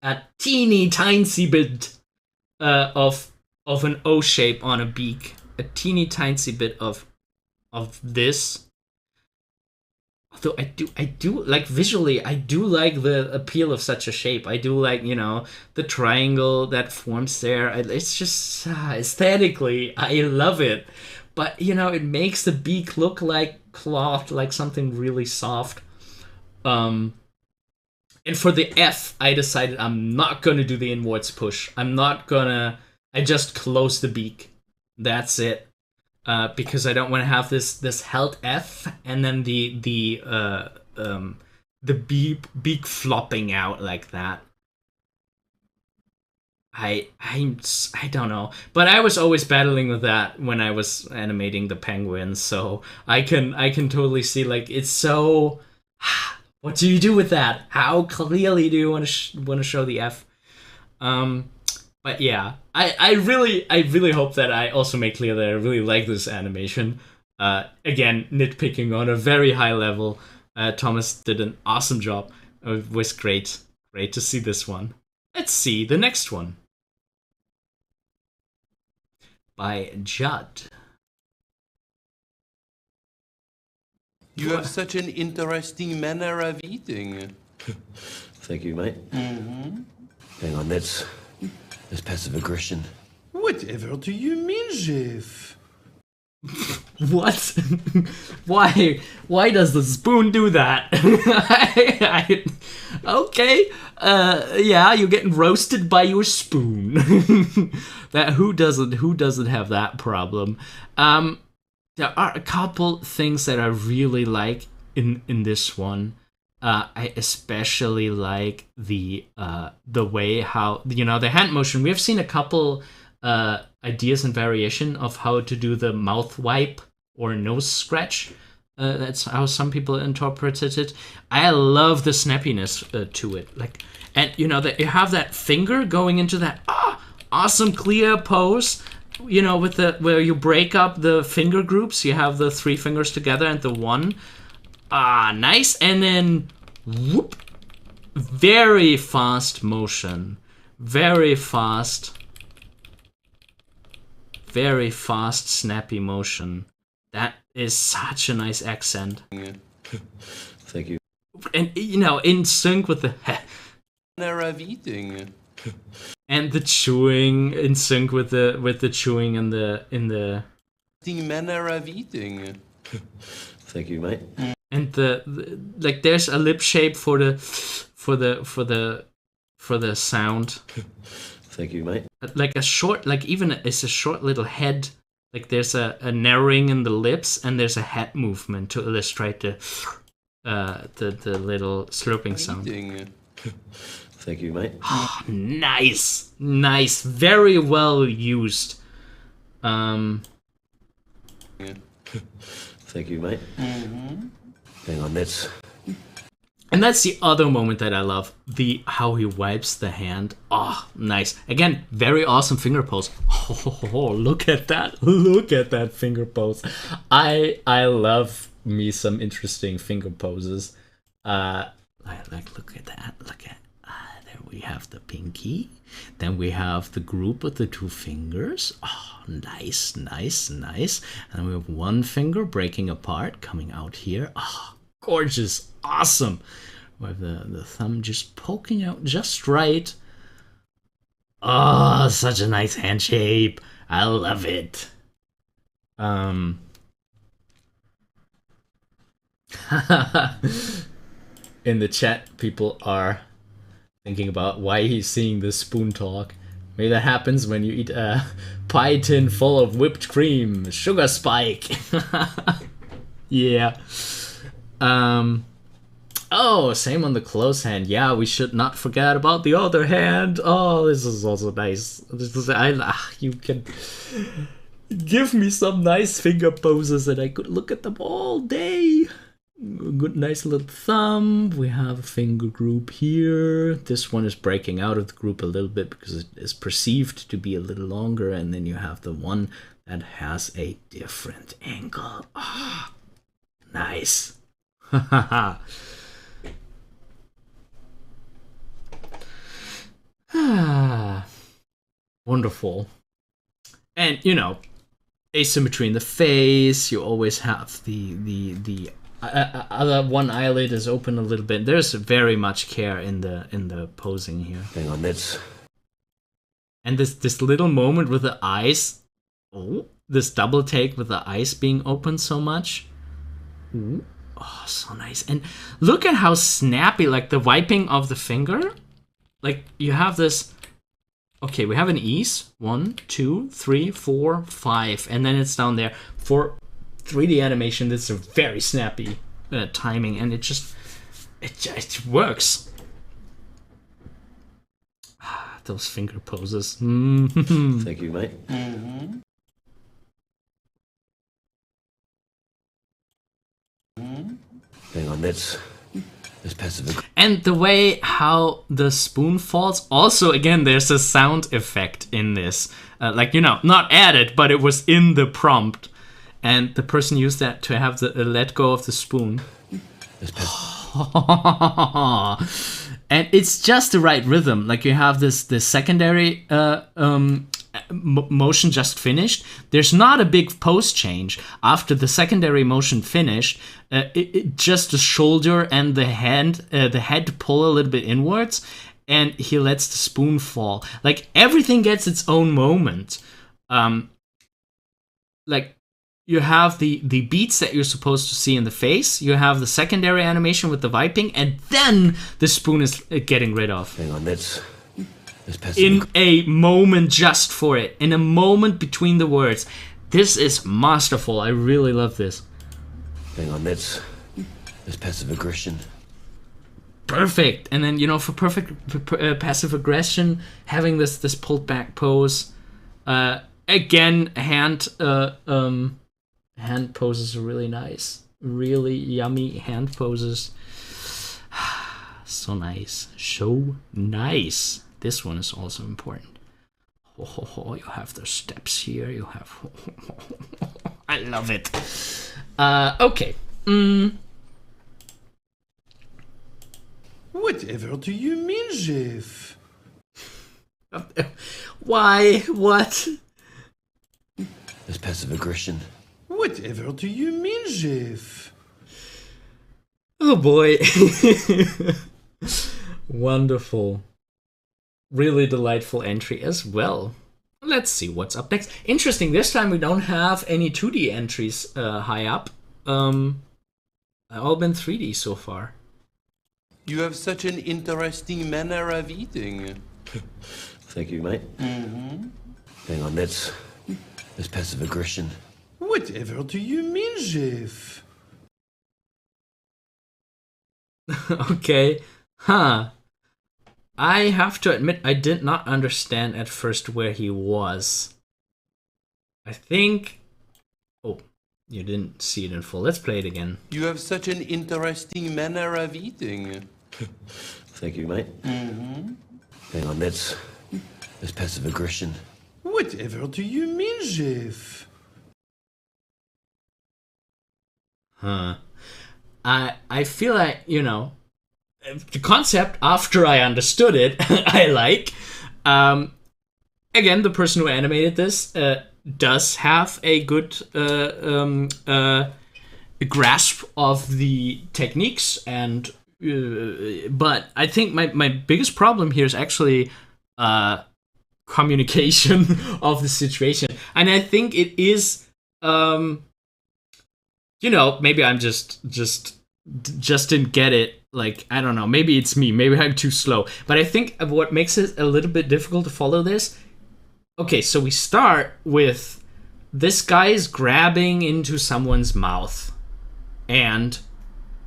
a teeny tiny bit of an O shape on a beak, a teeny tiny bit of this. Although I do like visually, I do like the appeal of such a shape. I do like, you know, the triangle that forms there. It's just aesthetically, I love it. But, you know, it makes the beak look like cloth, like something really soft. And for the F, I decided I'm not gonna do the inwards push. I just close the beak. That's it. Because I don't want to have this held F and then the beak flopping out like that. I don't know, but I was always battling with that when I was animating the penguins, so I can totally see, like, it's so. What do you do with that? How clearly do you want to show the F? But yeah, I really hope that I also make clear that I really like this animation. Again, nitpicking on a very high level. Thomas did an awesome job. It was great to see this one. Let's see the next one. By Judd. You have such an interesting manner of eating. Thank you, mate. Hang on, that's passive aggression. Whatever do you mean, Jeff? What? Why does the spoon do that? Okay. Yeah, you're getting roasted by your spoon. That who doesn't have that problem? There are a couple things that I really like in this one. I especially like the way how, you know, the hand motion. We have seen a couple ideas and variation of how to do the mouth wipe or nose scratch. That's how some people interpreted it. I love the snappiness to it. Like, and you know that you have that finger going into that awesome clear pose. You know, with the where you break up the finger groups. You have the 3 fingers together and the 1. Nice. And then whoop, very fast motion, very fast snappy motion. That is such a nice accent. Thank you. And, you know, in sync with the Manner of eating. and the chewing, in sync with the chewing in the Manner of eating. Thank you, mate. and the like. There's a lip shape for the sound. Thank you, mate. Like a short, like even it's a short little head. Like there's a narrowing in the lips, and there's a head movement to illustrate the little slurping sound. Eating. Thank you, mate. Nice, very well used. Thank you, mate. Hang on, And that's the other moment that I love, how he wipes the hand. Nice. Again, very awesome finger pose. Oh, look at that. Look at that finger pose. I love me some interesting finger poses. Like look at that. Look at there we have the pinky. Then we have the group with the 2 fingers. Nice. And then we have 1 finger breaking apart, coming out here. Gorgeous, awesome. We have the thumb just poking out just right. Such a nice hand shape. I love it. In the chat, people are thinking about why he's seeing the spoon talk. Maybe that happens when you eat a pie tin full of whipped cream, sugar spike. Yeah. Same on the close hand. Yeah, we should not forget about the other hand. This is also nice. You can give me some nice finger poses and I could look at them all day. good, nice little thumb. We have a finger group here. This one is breaking out of the group a little bit because it is perceived to be a little longer. And then you have the one that has a different angle. Ah, nice. Wonderful. And, you know, asymmetry in the face. You always have the other one eyelid is open a little bit. There's very much care in the posing here. Hang on, that's... And this little moment with the eyes. Oh, this double take with the eyes being open so much. Ooh. Oh, so nice. And look at how snappy, like the wiping of the finger. Like you have this. Okay, we have an ease. 1, 2, 3, 4, 5, and then it's down there. For 3D animation, this is a very snappy timing, and it just works. Those finger poses. Thank you, mate. Hang on, that's passive. And the way how the spoon falls, also again, there's a sound effect in this. Like, you know, not added, but it was in the prompt. And the person used that to have the let go of the spoon. And it's just the right rhythm. Like you have this secondary motion just finished. There's not a big pose change after the secondary motion finished. Just the shoulder and the head pull a little bit inwards, and he lets the spoon fall. Like everything gets its own moment. Like you have the beats that you're supposed to see in the face. You have the secondary animation with the wiping, and then the spoon is getting rid of. Hang on, that's in a moment just for it. In a moment between the words. This is masterful. I really love this. Hang on, that's passive aggression. Perfect. And then, you know, for perfect passive aggression, having this pulled back pose. Again, hand poses are really nice. Really yummy hand poses. So nice. So nice. This one is also important. You have the steps here. You have... I love it. Okay. Whatever do you mean, Jeff? Why? What? That's passive aggression. Whatever do you mean, Jeff? Oh boy. Wonderful. Really delightful entry as well. Let's see what's up next. Interesting, this time we don't have any 2D entries high up. All been 3D so far. You have such an interesting manner of eating. Thank you, mate. Hang on, that's passive aggression. Whatever do you mean, Jeff? Okay. Huh. I have to admit, I did not understand at first where he was. I think... Oh, you didn't see it in full. Let's play it again. You have such an interesting manner of eating. Thank you, mate. Hang on, that's passive aggression. Whatever do you mean, Jeff? Huh. I feel like, you know... The concept, after I understood it, I like. Again, the person who animated this does have a good grasp of the techniques, and but I think my biggest problem here is actually communication of the situation, and I think it is, you know, maybe I'm just didn't get it. Like, I don't know, maybe it's me, maybe I'm too slow. But I think what makes it a little bit difficult to follow this... Okay, so we start with this guy is grabbing into someone's mouth. And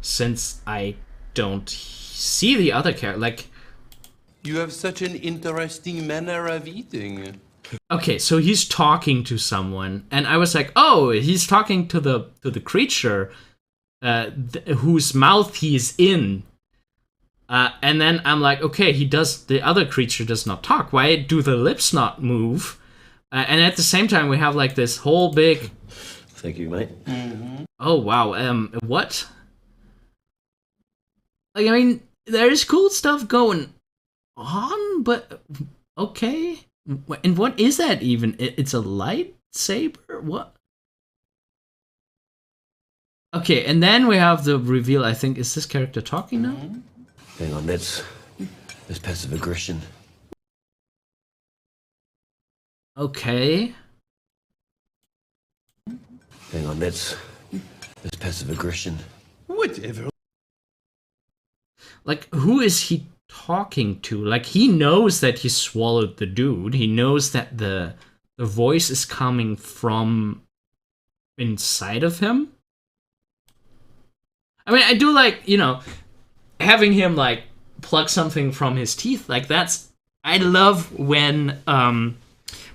since I don't see the other character, like... You have such an interesting manner of eating. Okay, so he's talking to someone. And I was like, oh, he's talking to the creature. whose mouth he is in. And then I'm like, okay, the other creature does not talk. Why do the lips not move? And at the same time, we have like this whole big... Thank you, mate. Oh, wow. What? Like, I mean, there's cool stuff going on, but okay. And what is that even? It's a lightsaber? What? Okay, and then we have the reveal, I think. Is this character talking now? Hang on, that's passive aggression. Okay. Hang on, that's passive aggression. Whatever. Like, who is he talking to? Like, he knows that he swallowed the dude. He knows that the voice is coming from inside of him. I mean, I do like, you know, having him, like, plug something from his teeth. Like, that's... I love when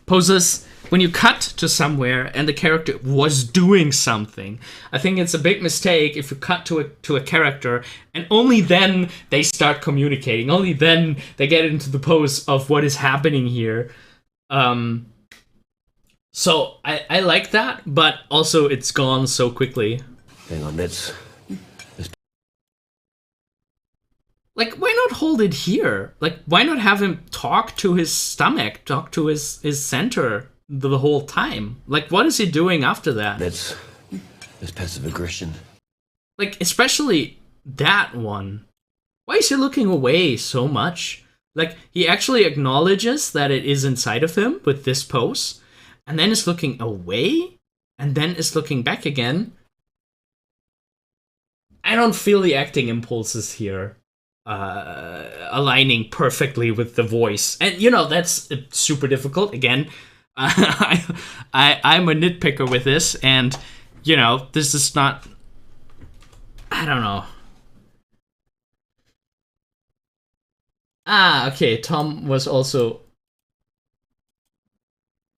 poses... When you cut to somewhere and the character was doing something. I think it's a big mistake if you cut to a character and only then they start communicating. Only then they get into the pose of what is happening here. So I like that, but also it's gone so quickly. Hang on, that's... Like, why not hold it here? Like, why not have him talk to his stomach, talk to his center the whole time? Like, what is he doing after that? That's passive aggression. Like, especially that one. Why is he looking away so much? Like, he actually acknowledges that it is inside of him with this pose, and then is looking away, and then is looking back again. I don't feel the acting impulses here aligning perfectly with the voice. And, you know, that's super difficult. Again, I'm a nitpicker with this, and, you know, this is not... I don't know. Okay, Tom was also...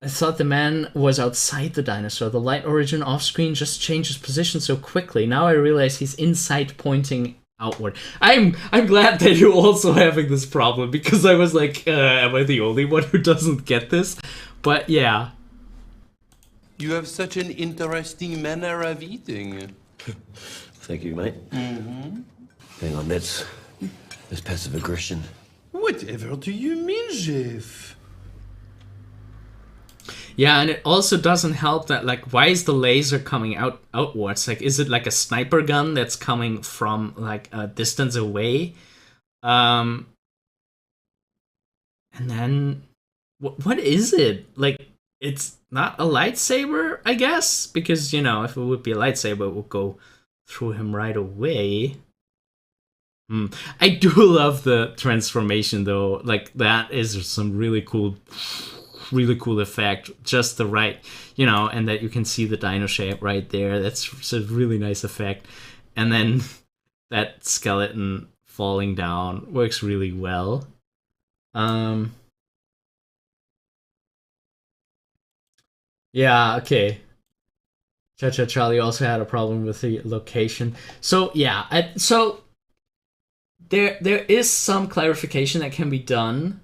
I thought the man was outside the dinosaur. The light origin off-screen just changes position so quickly. Now I realize he's inside pointing outward. I'm glad that you're also having this problem, because I was like, am I the only one who doesn't get this? But yeah. You have such an interesting manner of eating. Thank you, mate. Hang on, that's passive aggression. Whatever do you mean, Jeff? Yeah, and it also doesn't help that, like, why is the laser coming outwards? Like, is it like a sniper gun that's coming from, like, a distance away? And then, what is it? Like, it's not a lightsaber, I guess? Because, you know, if it would be a lightsaber, it would go through him right away. I do love the transformation, though. Like, that is some really cool effect, just the right, you know, and that you can see the dino shape right there. That's a really nice effect. And then that skeleton falling down works really well. Yeah, okay. Cha-Cha Charlie also had a problem with the location. So yeah, so there is some clarification that can be done.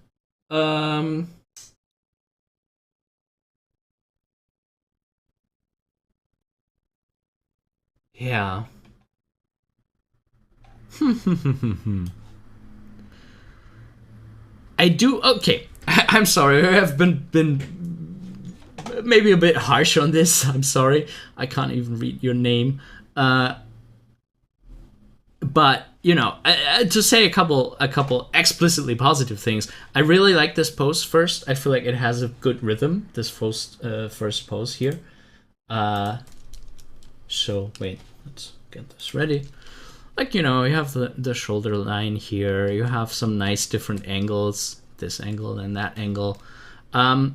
Yeah. I do. Okay, I'm sorry. I have been maybe a bit harsh on this. I'm sorry. I can't even read your name. But you know, to say a couple explicitly positive things. I really like this pose first. I feel like it has a good rhythm. This first pose here. So wait, let's get this ready. Like, you know, you have the shoulder line here. You have some nice different angles. This angle and that angle. I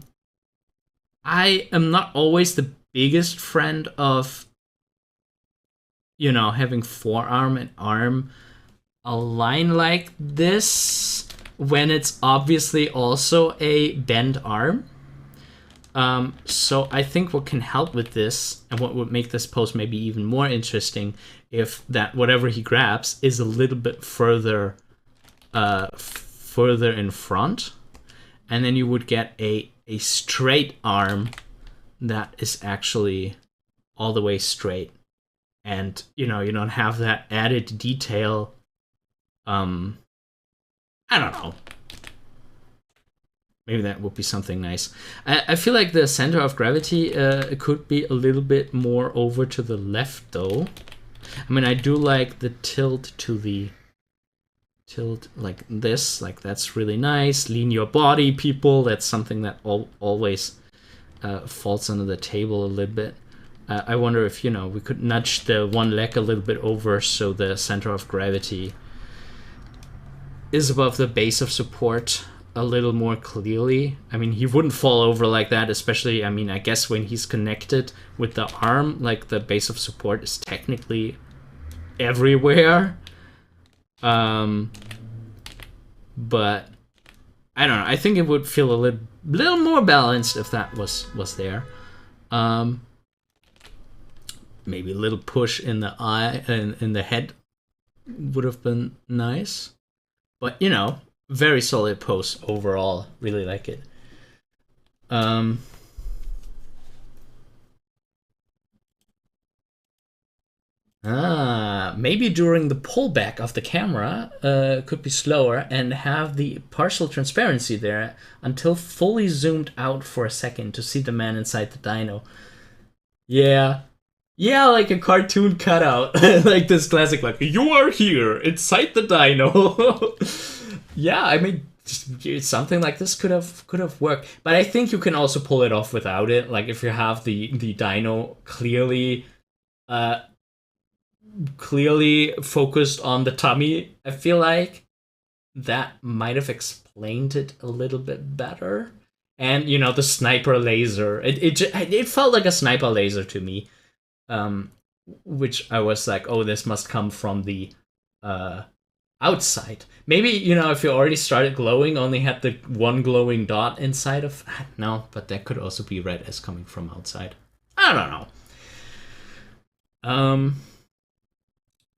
am not always the biggest friend of, you know, having forearm and arm align like this when it's obviously also a bent arm. So I think what can help with this, and what would make this pose maybe even more interesting, if that whatever he grabs is a little bit further in front, and then you would get a straight arm that is actually all the way straight, and you don't have that added detail. I don't know. Maybe that would be something nice. I feel like the center of gravity could be a little bit more over to the left, though. I mean, I do like the tilt to the... Tilt like this. Like, that's really nice. Lean your body, people. That's something that always falls under the table a little bit. I wonder if, we could nudge the one leg a little bit over so the center of gravity is above the base of support a little more clearly. I mean, he wouldn't fall over like that, especially, I mean, I guess when he's connected with the arm, like the base of support is technically everywhere. But I don't know. I think it would feel a little more balanced if that was there. Maybe a little push in the eye and in the head would have been nice. But very solid pose overall. Really like it. Maybe during the pullback of the camera could be slower and have the partial transparency there until fully zoomed out for a second to see the man inside the dino. Yeah, like a cartoon cutout. Like this classic, like, you are here inside the dino. Yeah, I mean, something like this could have worked, but I think you can also pull it off without it. Like if you have the dino clearly focused on the tummy, I feel like that might have explained it a little bit better. And the sniper laser, it felt like a sniper laser to me, which I was like, oh, this must come from the outside. Maybe, if you already started glowing, only had the one glowing dot inside of... No, but that could also be read as coming from outside. I don't know.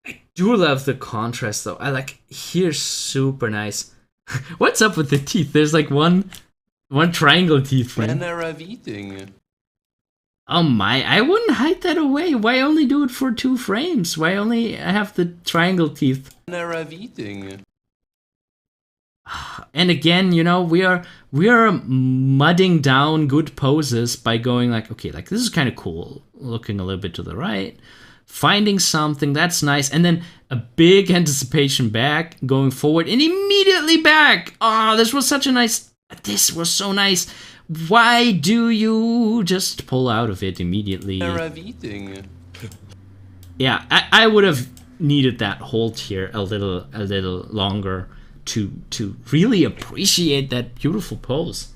I do love the contrast, though. I like... Here's super nice. What's up with the teeth? There's like one triangle teeth frame. Manner of eating. Oh my, I wouldn't hide that away. Why only do it for 2 frames? Why only have the triangle teeth? Manner of eating. And again, we are mudding down good poses by going like, okay, like this is kind of cool. Looking a little bit to the right. Finding something, that's nice. And then a big anticipation back, going forward, and immediately back. Oh, this was so nice. Why do you just pull out of it immediately? Manner of eating. Yeah, I would have needed that hold here a little longer to really appreciate that beautiful pose.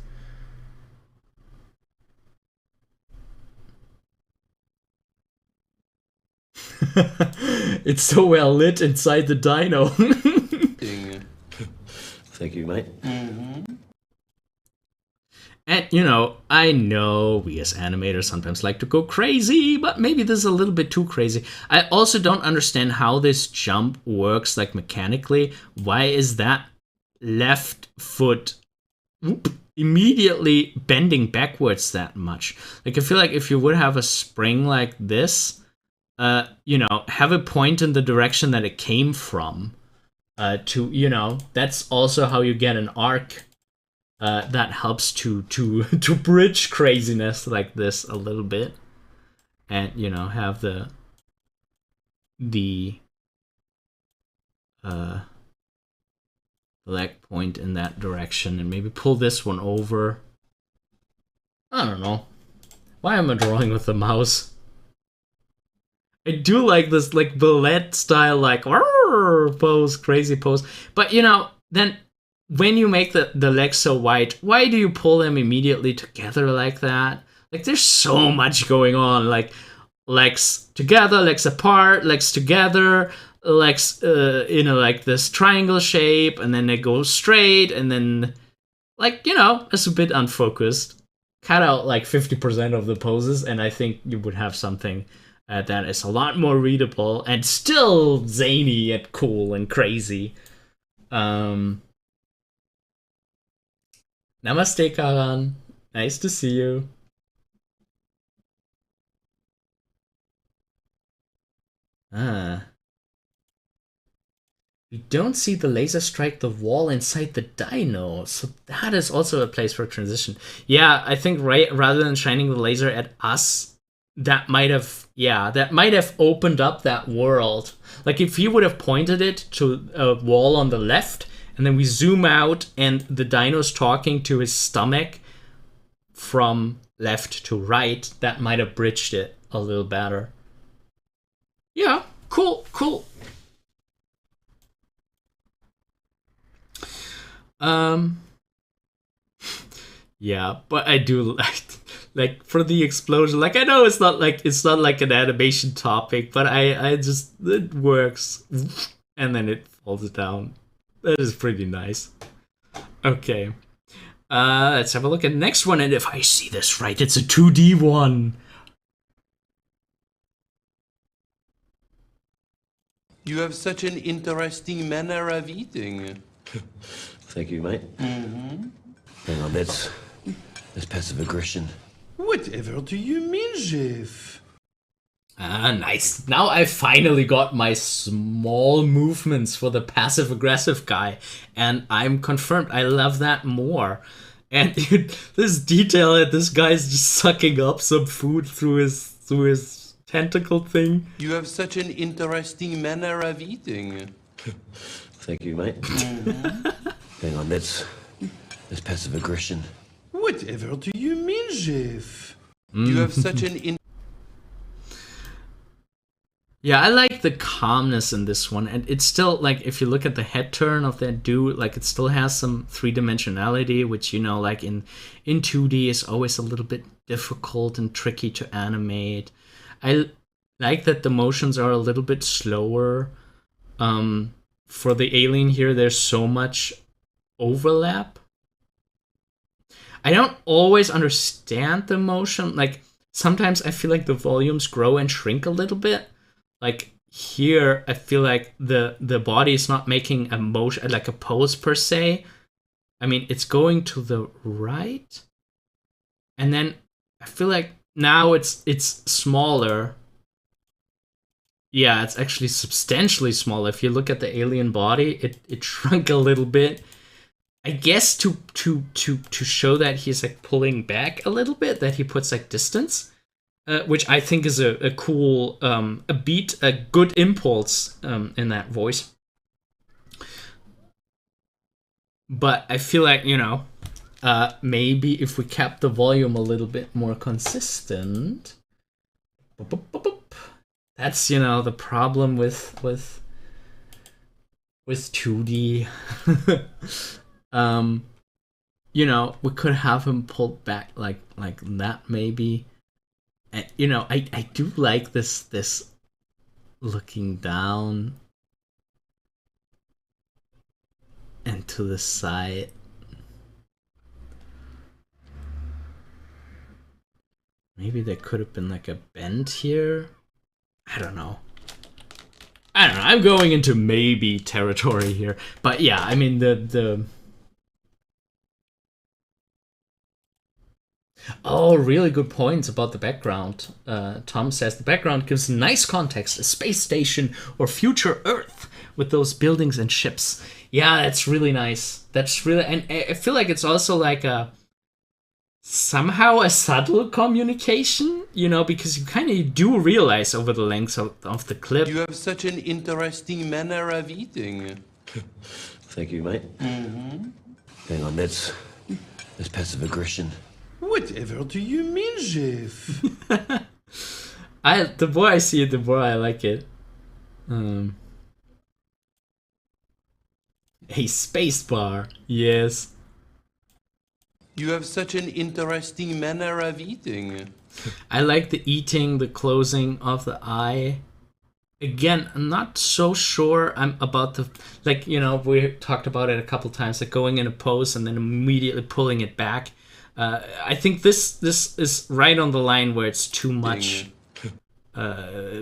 It's so well lit inside the dino. Thank you, mate. And, I know we as animators sometimes like to go crazy, but maybe this is a little bit too crazy. I also don't understand how this jump works, like, mechanically. Why is that left foot immediately bending backwards that much? Like, I feel like if you would have a spring like this, have it point in the direction that it came from, that's also how you get an arc. That helps to bridge craziness like this a little bit, and have the leg point in that direction, and maybe pull this one over. I don't know. Why am I drawing with the mouse? I do like this like ballet style like pose, crazy pose, but then. When you make the legs so wide, why do you pull them immediately together like that? Like, there's so much going on. Like, legs together, legs apart, legs together, legs, like this triangle shape, and then they go straight, and then, like, it's a bit unfocused. cut out like 50% of the poses, and I think you would have something that is a lot more readable and still zany and cool and crazy. Namaste, Karan. Nice to see you. We don't see the laser strike the wall inside the dino, so that is also a place for transition. Yeah, I think rather than shining the laser at us, that might have opened up that world. Like if you would have pointed it to a wall on the left, and then we zoom out and the dino's talking to his stomach from left to right, that might have bridged it a little better. Yeah, cool. Yeah, but I do like for the explosion. Like I know it's not like an animation topic, but I just, it works, and then it falls down. That is pretty nice. Okay, let's have a look at the next one, and if I see this right, it's a 2D one. You have such an interesting manner of eating. Thank you, mate. Hang on, that's passive aggression. Whatever do you mean, Jeff? Nice. Now I finally got my small movements for the passive-aggressive guy, and I'm confirmed. I love that more. And this detail that this guy's just sucking up some food through his tentacle thing. You have such an interesting manner of eating. Thank you, mate. Hang on, that's passive aggression. Whatever do you mean, Jeff? You have such an Yeah, I like the calmness in this one, and it's still, like, if you look at the head turn of that dude, like, it still has some three-dimensionality, which, you know, like, in 2D is always a little bit difficult and tricky to animate. I like that the motions are a little bit slower. For the alien here, there's so much overlap. I don't always understand the motion. Like, sometimes I feel like the volumes grow and shrink a little bit. Like, here, I feel like the body is not making a motion, like a pose per se. I mean, it's going to the right. And then I feel like now it's smaller. Yeah, it's actually substantially smaller. If you look at the alien body, it shrunk a little bit. I guess to show that he's like pulling back a little bit, that he puts like distance, which I think is a cool a good impulse in that voice. But I feel like, you know, maybe if we kept the volume a little bit more consistent. That's, you know, the problem with 2D. You know, we could have him pulled back like that maybe. And, you know, I do like this looking down and to the side. Maybe there could have been like a bend here. I don't know. I'm going into maybe territory here. But yeah, I mean, the Oh, really good points about the background. Tom says the background gives nice context, a space station or future Earth with those buildings and ships. Yeah, that's really nice. That's really, and I feel like it's also like somehow a subtle communication, you know, because you kind of do realize over the length of the clip. You have such an interesting manner of eating. Thank you, mate. Hang on, that's passive aggression. Whatever do you mean, Jeff? The more I see it, the more I like it. A space bar, yes. You have such an interesting manner of eating. I like the eating, the closing of the eye. Again, I'm not so sure I'm about the, like, you know, we talked about it a couple times, like going in a pose and then immediately pulling it back. I think this is right on the line where it's too much.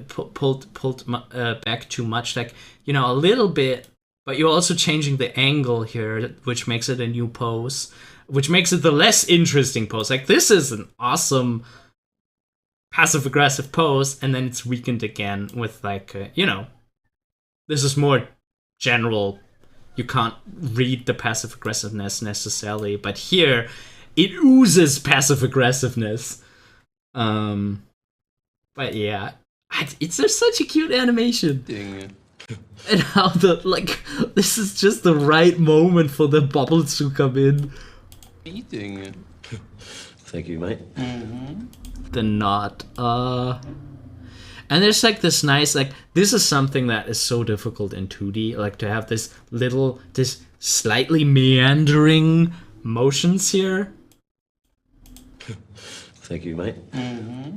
Pulled back too much, like, you know, a little bit, but you're also changing the angle here, which makes it a new pose, which makes it the less interesting pose. Like, this is an awesome passive-aggressive pose, and then it's weakened again with, like, you know, this is more general. You can't read the passive-aggressiveness necessarily, but here, it oozes passive-aggressiveness. But yeah, it's just such a cute animation. And how this is just the right moment for the bubbles to come in. Thank you, mate. The knot. And there's like this nice, like, this is something that is so difficult in 2D, like to have this slightly meandering motions here. Thank you, mate.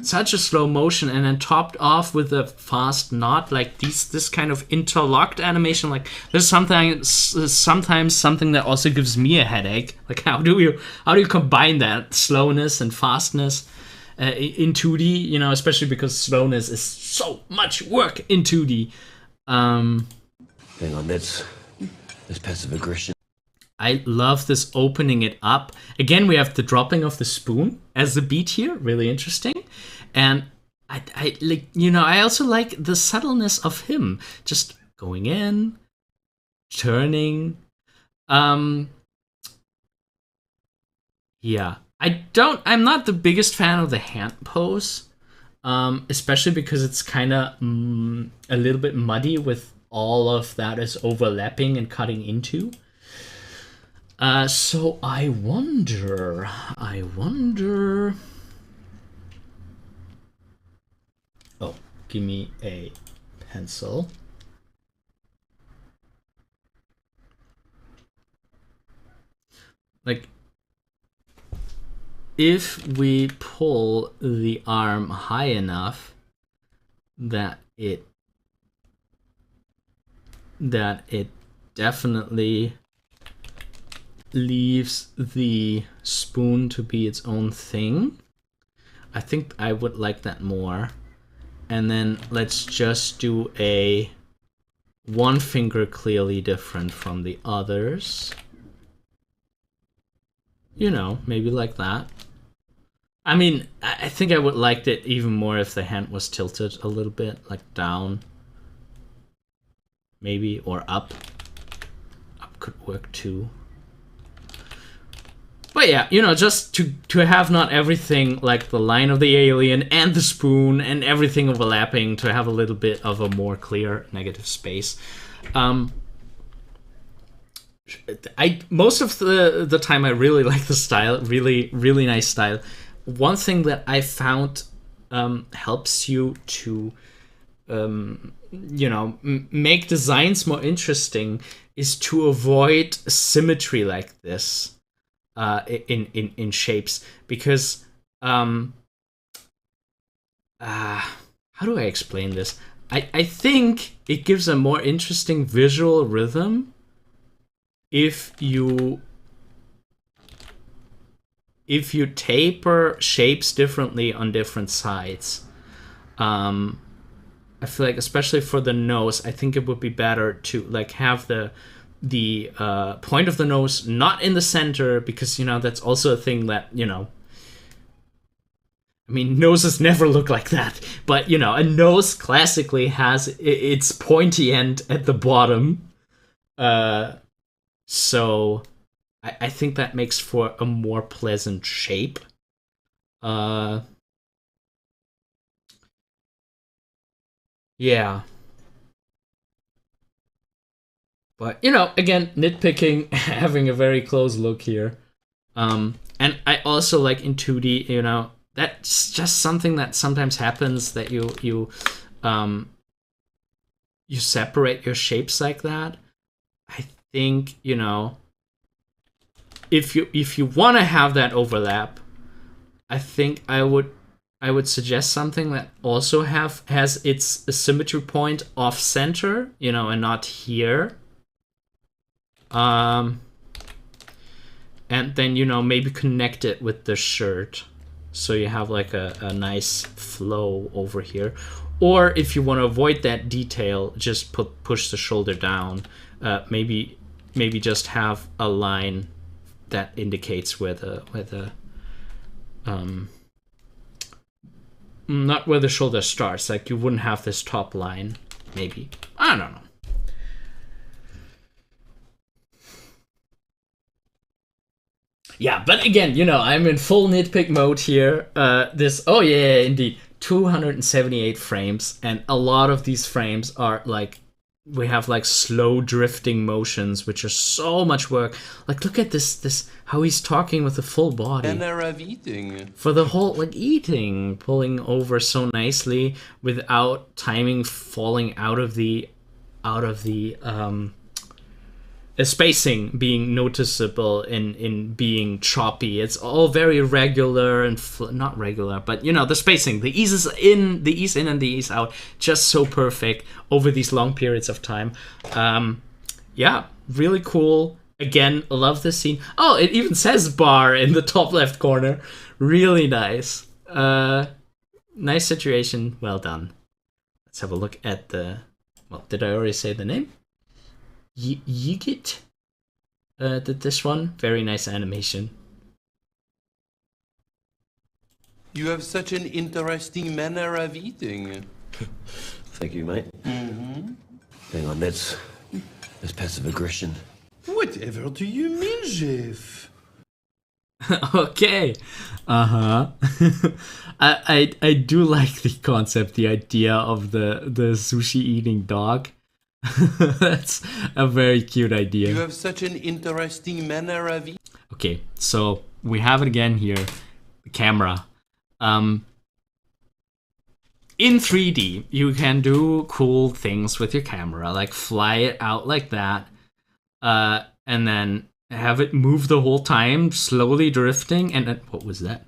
Such a slow motion, and then topped off with a fast knot, like this kind of interlocked animation. Like, there's sometimes something that also gives me a headache. Like, how do you combine that slowness and fastness in 2D? You know, especially because slowness is so much work in 2D. Hang on, that's passive aggression. I love this opening it up. Again, we have the dropping of the spoon as the beat here, really interesting. And I like, you know, I also like the subtleness of him just going in, turning. Yeah, I'm not the biggest fan of the hand pose, especially because it's kind of a little bit muddy with all of that is overlapping and cutting into. So I wonder. Oh, give me a pencil. Like, if we pull the arm high enough that it definitely leaves the spoon to be its own thing, I think I would like that more. And then let's just do a one finger clearly different from the others. You know, maybe like that. I mean, I think I would like it even more if the hand was tilted a little bit, like down. Maybe, or up. Up could work too. But yeah, you know, just to have not everything like the line of the alien and the spoon and everything overlapping, to have a little bit of a more clear negative space. Most of the time I really like the style, really nice style. One thing that I found helps you to you know, make designs more interesting is to avoid symmetry like this. In shapes, because how do I explain this? I think it gives a more interesting visual rhythm if you taper shapes differently on different sides. I feel like, especially for the nose, I think it would be better to like have the point of the nose not in the center, because, you know, that's also a thing that, you know, I mean, noses never look like that, but, you know, a nose classically has its pointy end at the bottom. So I think that makes for a more pleasant shape. Yeah. But, you know, again, nitpicking, having a very close look here. And I also like in 2D, you know, that's just something that sometimes happens, that you separate your shapes like that. I think, you know, if you want to have that overlap, I think I would suggest something that also has its symmetry point off center, you know, and not here. And and then, you know, maybe connect it with the shirt so you have like a nice flow over here. Or if you want to avoid that detail, just push the shoulder down. Maybe just have a line that indicates where the not where the shoulder starts. Like, you wouldn't have this top line. Maybe, I don't know. Yeah, but again, you know, I'm in full nitpick mode here. Oh yeah, indeed, 278 frames, and a lot of these frames are like, we have like slow drifting motions, which are so much work. Like, look at this how he's talking with the full body. Manner of eating. For the whole, like, eating, pulling over so nicely without timing falling out of the spacing being noticeable in being choppy. It's all very regular and not regular, but you know, the spacing, the ease in and the ease out, just so perfect over these long periods of time. Yeah, really cool. Again, I love this scene. Oh, it even says bar in the top left corner. Really nice. Nice situation. Well done. Let's have a look at the. Well, did I already say the name? Yigit did this one. Very nice animation. You have such an interesting manner of eating. Thank you, mate. Hang on, that's passive aggression. Whatever do you mean, Jeff? Okay. I do like the concept, the idea of the sushi eating dog. That's a very cute idea. You have such an interesting manner of eating. Okay, so we have it again here. The camera. In 3D, you can do cool things with your camera, like fly it out like that, and then have it move the whole time, slowly drifting. And then, what was that?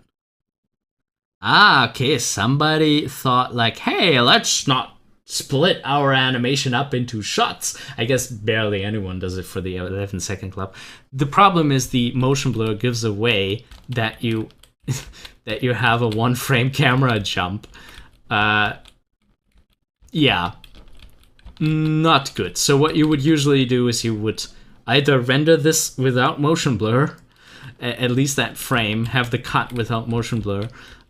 Ah, okay, somebody thought like, hey, let's not split our animation up into shots. I guess barely anyone does it for the 11SecondClub. The problem is the motion blur gives away that you that you have a one frame camera jump. Yeah, not good. So what you would usually do is you would either render this without motion blur, at least that frame, have the cut without motion blur,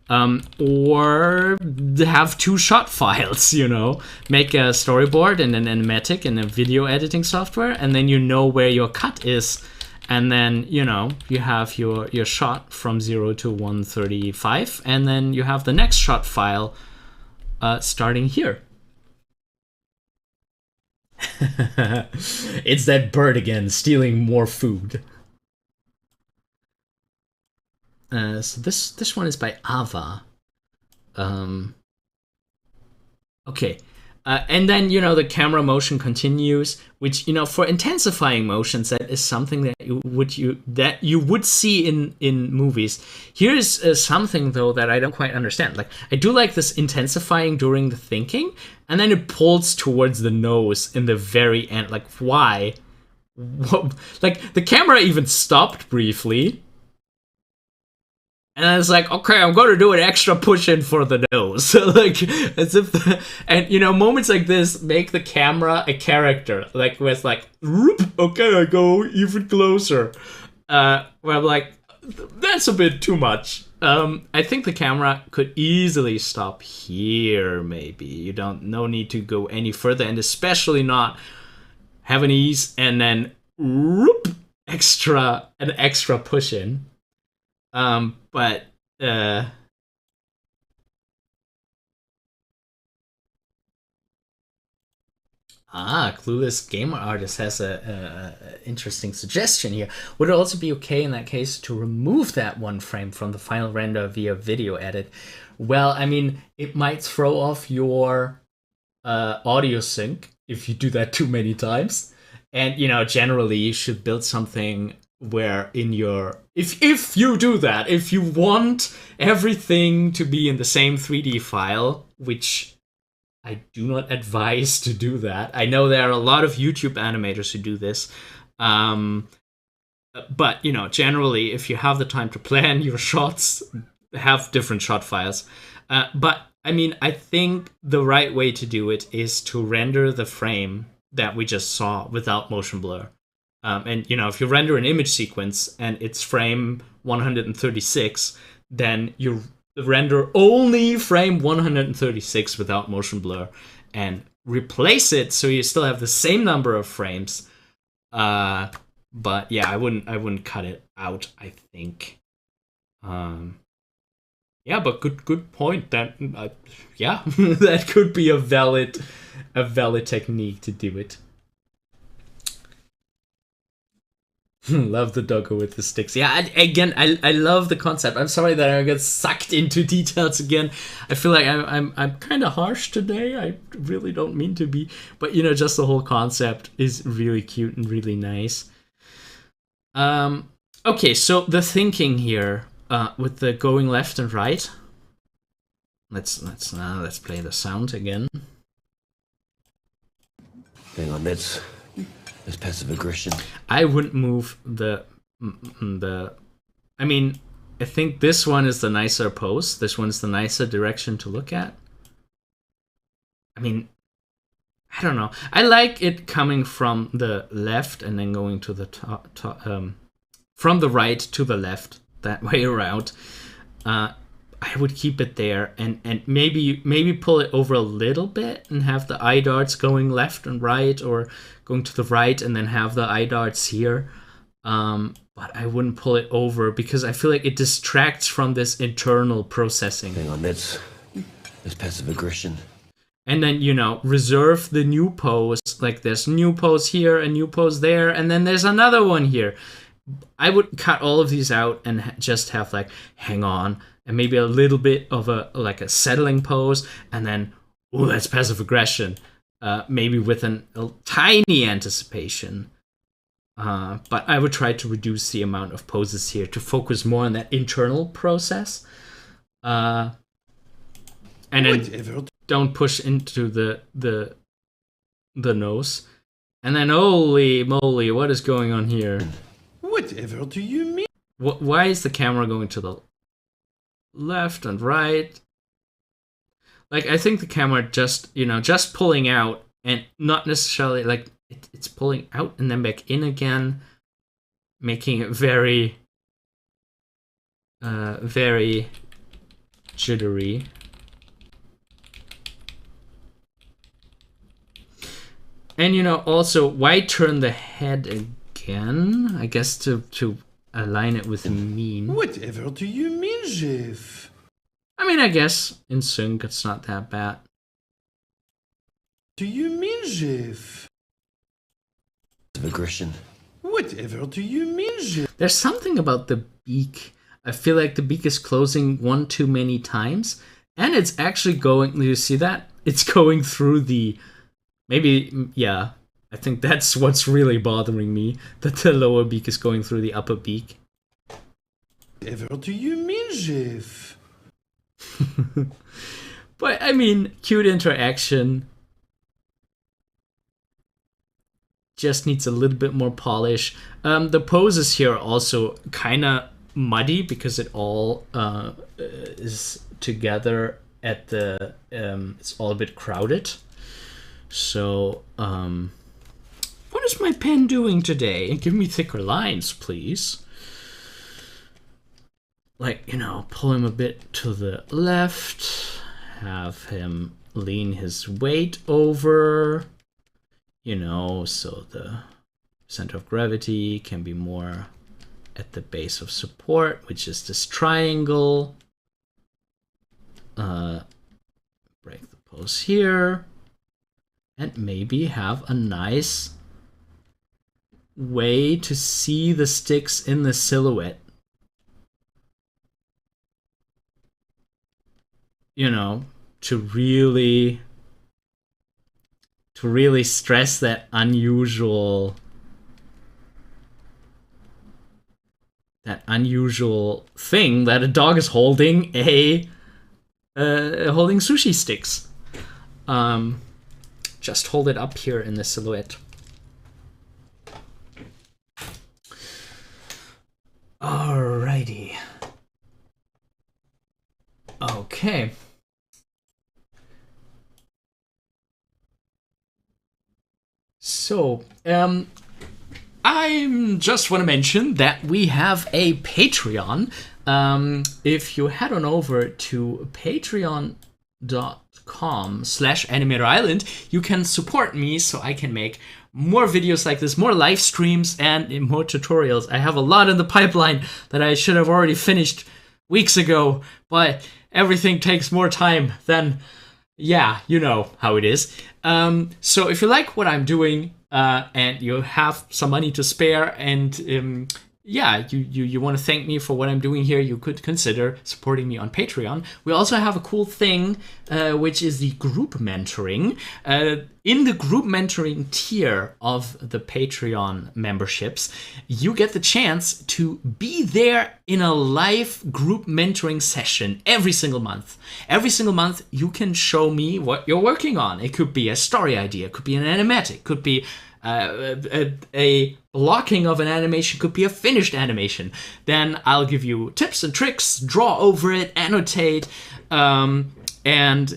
or have two shot files, you know, make a storyboard and an animatic and a video editing software, and then you know where your cut is, and then, you know, you have your shot from 0 to 135, and then you have the next shot file starting here. It's that bird again, stealing more food. So this one is by Ava. Okay. And then, you know, the camera motion continues, which, you know, for intensifying motions, that is something that you would see in movies. Here's something, though, that I don't quite understand. Like, I do like this intensifying during the thinking, and then it pulls towards the nose in the very end. Like, why? What? Like, the camera even stopped briefly. And I was like, okay, I'm going to do an extra push in for the nose. Like, as if, and you know, moments like this make the camera a character. Like, with like, whoop, okay, I go even closer. Where I'm like, that's a bit too much. I think the camera could easily stop here, maybe. You no need to go any further, and especially not have an ease and then, whoop, an extra push in. But Clueless Gamer Artist has a interesting suggestion here. Would it also be okay in that case to remove that one frame from the final render via video edit? Well, I mean, it might throw off your audio sync if you do that too many times. And, you know, generally you should build something where in your if you do that, if you want everything to be in the same 3D file, which I do not advise to do that. I know there are a lot of YouTube animators who do this. But, you know, generally, if you have the time to plan your shots, have different shot files. But, I mean, I think the right way to do it is to render the frame that we just saw without motion blur. And, you know, if you render an image sequence and it's frame 136, then you render only frame 136 without motion blur and replace it so you still have the same number of frames. But yeah, I wouldn't cut it out, I think. Yeah, but good point. That yeah, that could be a valid technique to do it. Love the doggo with the sticks. Yeah, again, I love the concept. I'm sorry that I get sucked into details again. I feel like I'm kind of harsh today. I really don't mean to be, but you know, just the whole concept is really cute and really nice. Okay, so the thinking here with the going left and right. Let's play the sound again. Hang on, that's passive aggression. I wouldn't move the. I mean, I think this one is the nicer pose. This one's the nicer direction to look at. I mean, I don't know. I like it coming from the left and then going to the top from the right to the left, that way around. I would keep it there and maybe pull it over a little bit and have the eye darts going left and right, or going to the right and then have the eye darts here. But I wouldn't pull it over because I feel like it distracts from this internal processing. Hang on, that's passive aggression. And then, you know, reserve the new pose. Like there's new pose here, a new pose there, and then there's another one here. I would cut all of these out and just have like, hang on, and maybe a little bit of a settling pose, and then, ooh, that's passive aggression. Maybe with a tiny anticipation. But I would try to reduce the amount of poses here to focus more on that internal process. And then don't push into the nose. And then, holy moly, what is going on here? Whatever do you mean? Why is the camera going to the left and right? Like, I think the camera just pulling out and not necessarily like it's pulling out and then back in again, making it very, very jittery. And, you know, also, why turn the head again? I guess to align it with mean. Whatever do you mean, Jeff? I mean, I guess in sync it's not that bad. Do you mean, Jeff? Aggression. Whatever do you mean, Jeff? There's something about the beak. I feel like the beak is closing one too many times. And it's actually going, you see that? It's going through the... Maybe, yeah, I think that's what's really bothering me, that the lower beak is going through the upper beak. Whatever do you mean, Jeff? But, I mean, cute interaction. Just needs a little bit more polish. The poses here are also kind of muddy because it all is together at the... it's all a bit crowded. So, what is my pen doing today? Give me thicker lines, please. Like, you know, pull him a bit to the left. Have him lean his weight over. You know, so the center of gravity can be more at the base of support, which is this triangle. Break the pose here. And maybe have a nice way to see the sticks in the silhouette. You know, to really stress that unusual thing that a dog is holding holding sushi sticks. Just hold it up here in the silhouette. Okay. So, I just want to mention that we have a Patreon. If you head on over to patreon.com/animatorisland, you can support me so I can make more videos like this, more live streams, and more tutorials. I have a lot in the pipeline that I should have already finished weeks ago, but everything takes more time than, yeah, you know how it is. So if you like what I'm doing, and you have some money to spare, and yeah, you want to thank me for what I'm doing here, you could consider supporting me on Patreon. We also have a cool thing, which is the group mentoring. In the group mentoring tier of the Patreon memberships, you get the chance to be there in a live group mentoring session every single month. Every single month, you can show me what you're working on. It could be a story idea, it could be an animatic, could be a blocking of an animation, could be a finished animation. Then I'll give you tips and tricks, draw over it, annotate, and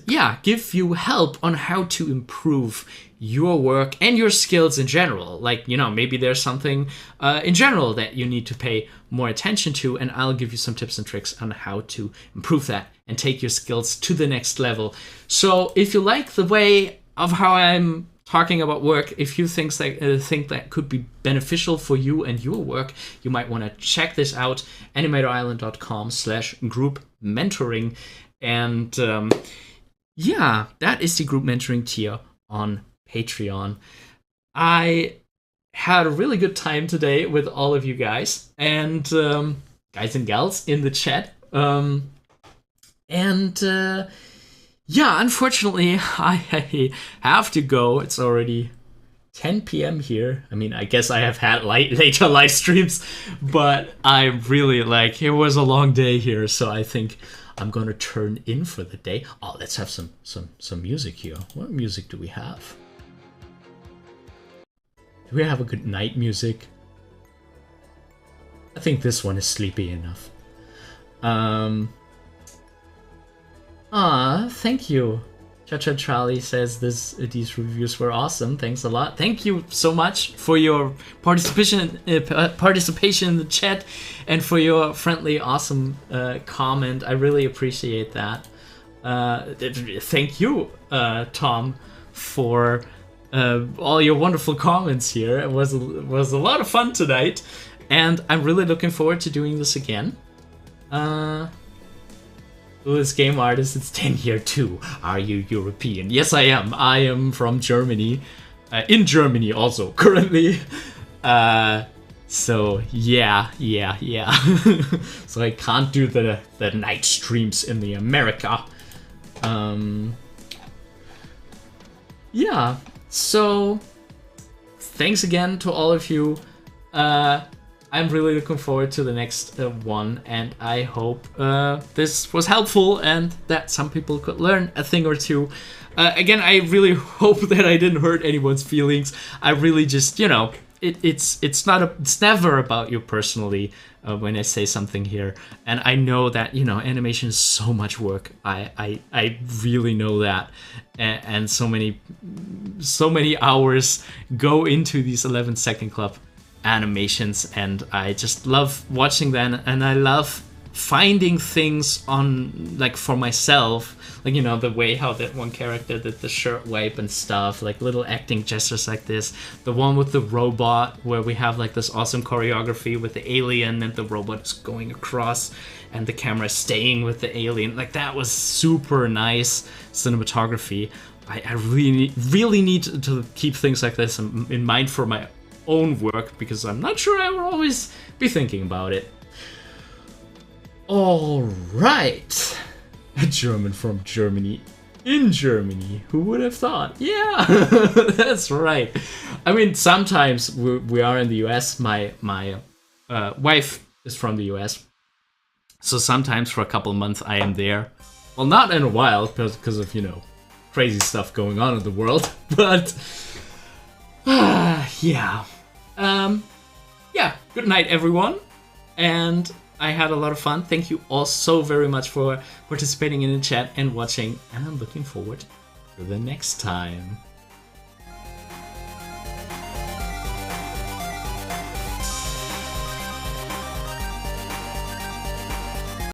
yeah, give you help on how to improve your work and your skills in general. Like, you know, maybe there's something in general that you need to pay more attention to, and I'll give you some tips and tricks on how to improve that and take your skills to the next level. So if you like the way of how I'm talking about work, if you think that could be beneficial for you and your work, you might want to check this out, animatorisland.com/group mentoring. And yeah, that is the group mentoring tier on Patreon. I had a really good time today with all of you guys and guys and gals in the chat. Yeah, unfortunately, I have to go. It's already 10 p.m. here. I mean, I guess I have had later live streams, but I really, like, it was a long day here, so I think I'm gonna turn in for the day. Oh, let's have some music here. What music do we have? Do we have a good night music? I think this one is sleepy enough. Thank you. Cha-Cha Charlie says these reviews were awesome. Thanks a lot. Thank you so much for your participation in the chat and for your friendly, awesome comment. I really appreciate that. Thank you, Tom, for all your wonderful comments here. It was a lot of fun tonight, and I'm really looking forward to doing this again. This game artist, it's 10 here too. Are you European? Yes, I am. I am from Germany. In Germany also, currently. So, yeah. So I can't do the night streams in the America. Yeah, so thanks again to all of you. I'm really looking forward to the next one, and I hope this was helpful and that some people could learn a thing or two. Again, I really hope that I didn't hurt anyone's feelings. I really just, you know, it's never about you personally when I say something here. And I know that, you know, animation is so much work. I really know that, and so many hours go into these 11-second club animations, and I just love watching them, and I love finding things on, like, for myself, like, you know, the way how that one character did the shirt wipe and stuff, like little acting gestures like this, the one with the robot where we have like this awesome choreography with the alien and the robot is going across and the camera is staying with the alien, like that was super nice cinematography. I really need to keep things like this in mind for my own work, because I'm not sure I will always be thinking about it. All right, a German from Germany, in Germany. Who would have thought? Yeah, that's right. I mean, sometimes we are in the US. My wife is from the US, so sometimes for a couple of months I am there. Well, not in a while because of, you know, crazy stuff going on in the world, but yeah. Yeah, good night everyone, and I had a lot of fun. Thank you all so very much for participating in the chat and watching, and I'm looking forward to the next time.